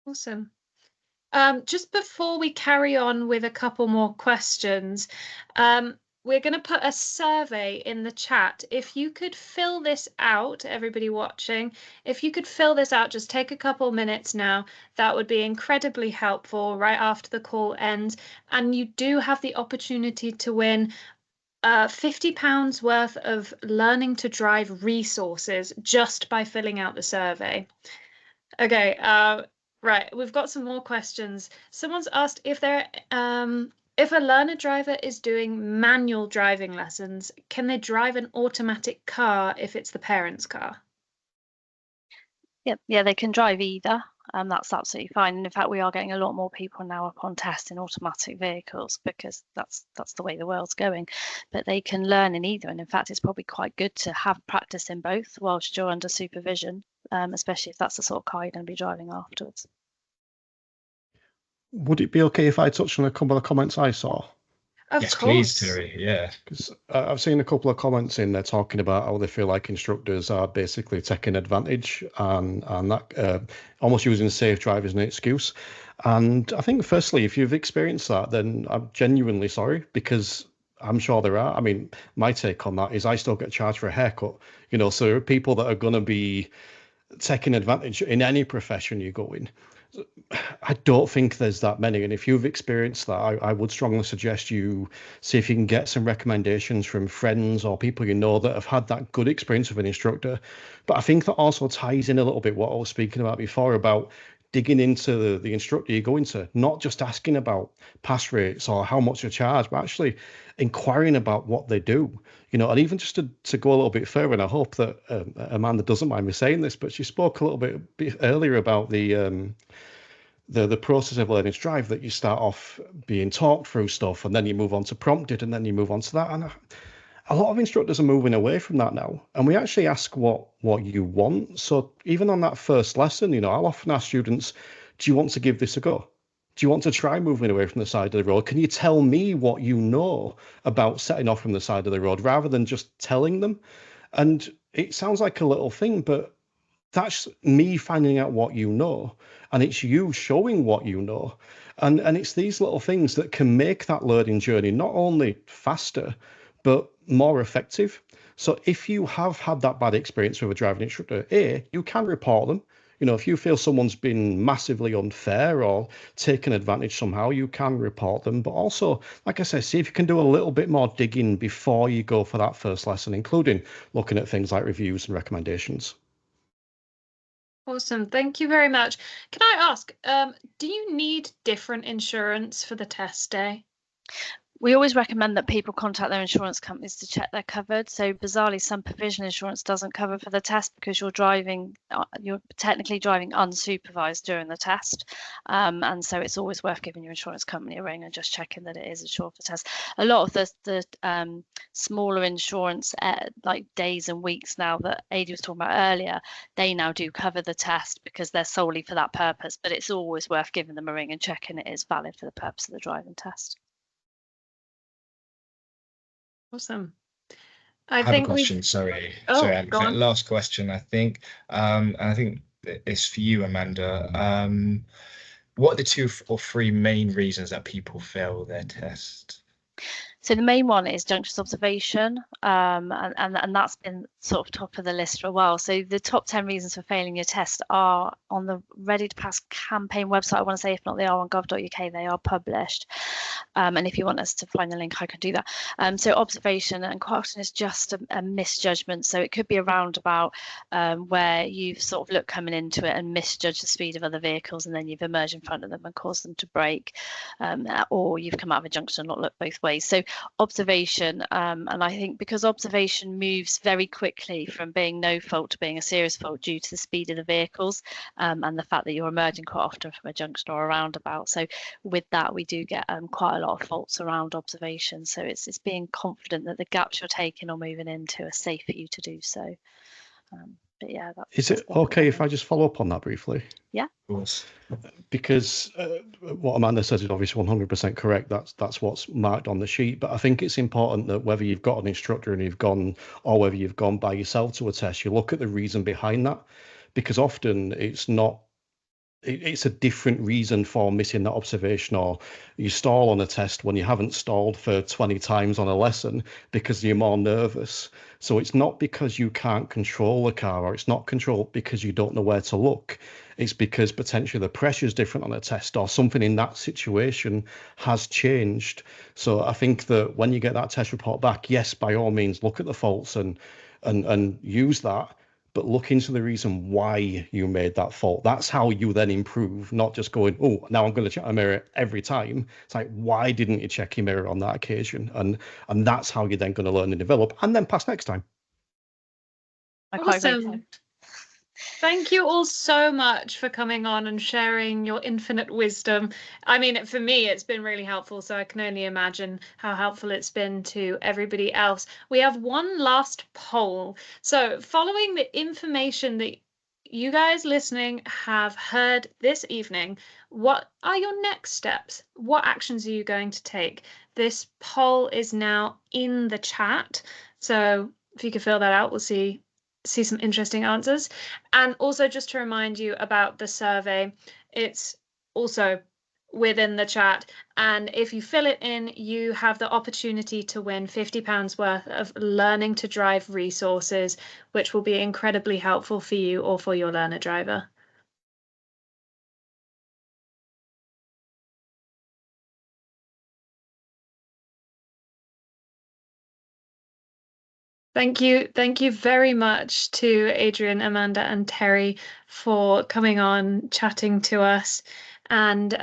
Awesome. Just before we carry on with a couple more questions, we're going to put a survey in the chat. If you could fill this out, everybody watching, if you could fill this out, just take a couple minutes now, that would be incredibly helpful right after the call ends. And you do have the opportunity to win £50 worth of learning to drive resources just by filling out the survey. Okay, right, we've got some more questions. Someone's asked if if a learner driver is doing manual driving lessons, can they drive an automatic car if it's the parent's car? Yep, yeah, they can drive either. That's absolutely fine. And in fact, we are getting a lot more people now up on test in automatic vehicles because that's the way the world's going. But they can learn in either. And in fact, it's probably quite good to have practice in both whilst you're under supervision, especially if that's the sort of car you're going to be driving afterwards. Would it be okay if I touched on a couple of comments I saw? Of Yes, course. please, Terry. Yeah. Because I've seen a couple of comments in there talking about how they feel like instructors are basically taking advantage and that almost using safe drive as an excuse. And I think, firstly, if you've experienced that, then I'm genuinely sorry, because I'm sure there are. I mean, my take on that is I still get charged for a haircut. You know, so there are people that are going to be taking advantage in any profession you go in. I don't think there's that many. And if you've experienced that, I would strongly suggest you see if you can get some recommendations from friends or people you know that have had that good experience with an instructor. But I think that also ties in a little bit what I was speaking about before about digging into the instructor you go into, not just asking about pass rates or how much you charge, but actually inquiring about what they do. You know, and even just to go a little bit further, and I hope that Amanda doesn't mind me saying this, but she spoke a little bit earlier about the process of learning to drive, that you start off being talked through stuff and then you move on to prompted and then you move on to that. And a lot of instructors are moving away from that now. And we actually ask what you want. So even on that first lesson, you know, I'll often ask students, do you want to give this a go? Do you want to try moving away from the side of the road? Can you tell me what you know about setting off from the side of the road rather than just telling them? And it sounds like a little thing, but that's me finding out what you know, and it's you showing what you know, and it's these little things that can make that learning journey not only faster but more effective. So if you have had that bad experience with a driving instructor, you can report them. You know, if you feel someone's been massively unfair or taken advantage somehow, you can report them. But also, like I said, see if you can do a little bit more digging before you go for that first lesson, including looking at things like reviews and recommendations. Awesome. Thank you very much. Can I ask, do you need different insurance for the test day? We always recommend that people contact their insurance companies to check they're covered. So bizarrely, some provision insurance doesn't cover for the test because you're technically driving unsupervised during the test. And so it's always worth giving your insurance company a ring and just checking that it is insured for test. A lot of the smaller insurance, like days and weeks now that Adi was talking about earlier, they now do cover the test because they're solely for that purpose. But it's always worth giving them a ring and checking it is valid for the purpose of the driving test. Awesome. I have a question. Sorry, go on. Last question, I think. And I think it's for you, Amanda. What are the 2 or 3 main reasons that people fail their test? So the main one is junctions observation, and that's been sort of top of the list for a while. So the top 10 reasons for failing your test are on the Ready to Pass campaign website. I want to say, if not, they are on gov.uk. They are published. And if you want us to find the link, I can do that. So observation, and quite often is just a misjudgment. So it could be a roundabout where you've sort of looked coming into it and misjudged the speed of other vehicles, and then you've emerged in front of them and caused them to brake, or you've come out of a junction and not looked both ways. So observation, and I think because observation moves very quickly from being no fault to being a serious fault due to the speed of the vehicles, and the fact that you're emerging quite often from a junction or a roundabout. So with that, we do get quite a lot of faults around observation. So it's being confident that the gaps you're taking or moving into are safe for you to do so. But yeah, is it okay if I just follow up on that briefly? Yeah. Of course. Because what Amanda says is obviously 100% correct. That's what's marked on the sheet. But I think it's important that whether you've got an instructor and you've gone, or whether you've gone by yourself to a test, you look at the reason behind that, because often it's a different reason for missing that observation, or you stall on a test when you haven't stalled for 20 times on a lesson because you're more nervous. So it's not because you can't control the car, or it's not controlled because you don't know where to look. It's because potentially the pressure is different on a test, or something in that situation has changed. So I think that when you get that test report back, yes, by all means, look at the faults and use that. But look into the reason why you made that fault. That's how you then improve, not just going, oh, now I'm going to check my mirror every time. It's like, why didn't you check your mirror on that occasion? And that's how you're then going to learn and develop and then pass next time. Awesome. Thank you all so much for coming on and sharing your infinite wisdom. I mean, for me, it's been really helpful, so I can only imagine how helpful it's been to everybody else. We have one last poll. So following the information that you guys listening have heard this evening, what are your next steps? What actions are you going to take? This poll is now in the chat. So if you could fill that out, we'll see some interesting answers. And also just to remind you about the survey, it's also within the chat, and if you fill it in, you have the opportunity to win £50 worth of learning to drive resources, which will be incredibly helpful for you or for your learner driver. Thank you very much to Adrian, Amanda, and Terry for coming on, chatting to us. And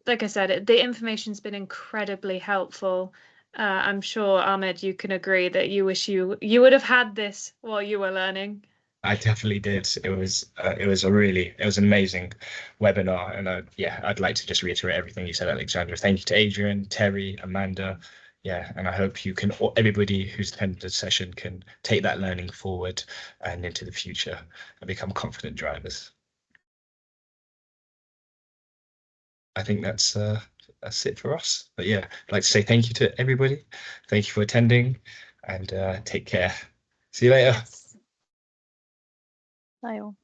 like I said, the information's been incredibly helpful. I'm sure, Ahmed, you can agree that you wish you would have had this while you were learning. I definitely did. It was an amazing webinar, and I'd like to just reiterate everything you said, Alexandra. Thank you to Adrian, Terry, Amanda. Yeah, and I hope everybody who's attended the session can take that learning forward and into the future and become confident drivers. I think that's it for us. But yeah, I'd like to say thank you to everybody. Thank you for attending, and take care. See you later. Yes. Bye all.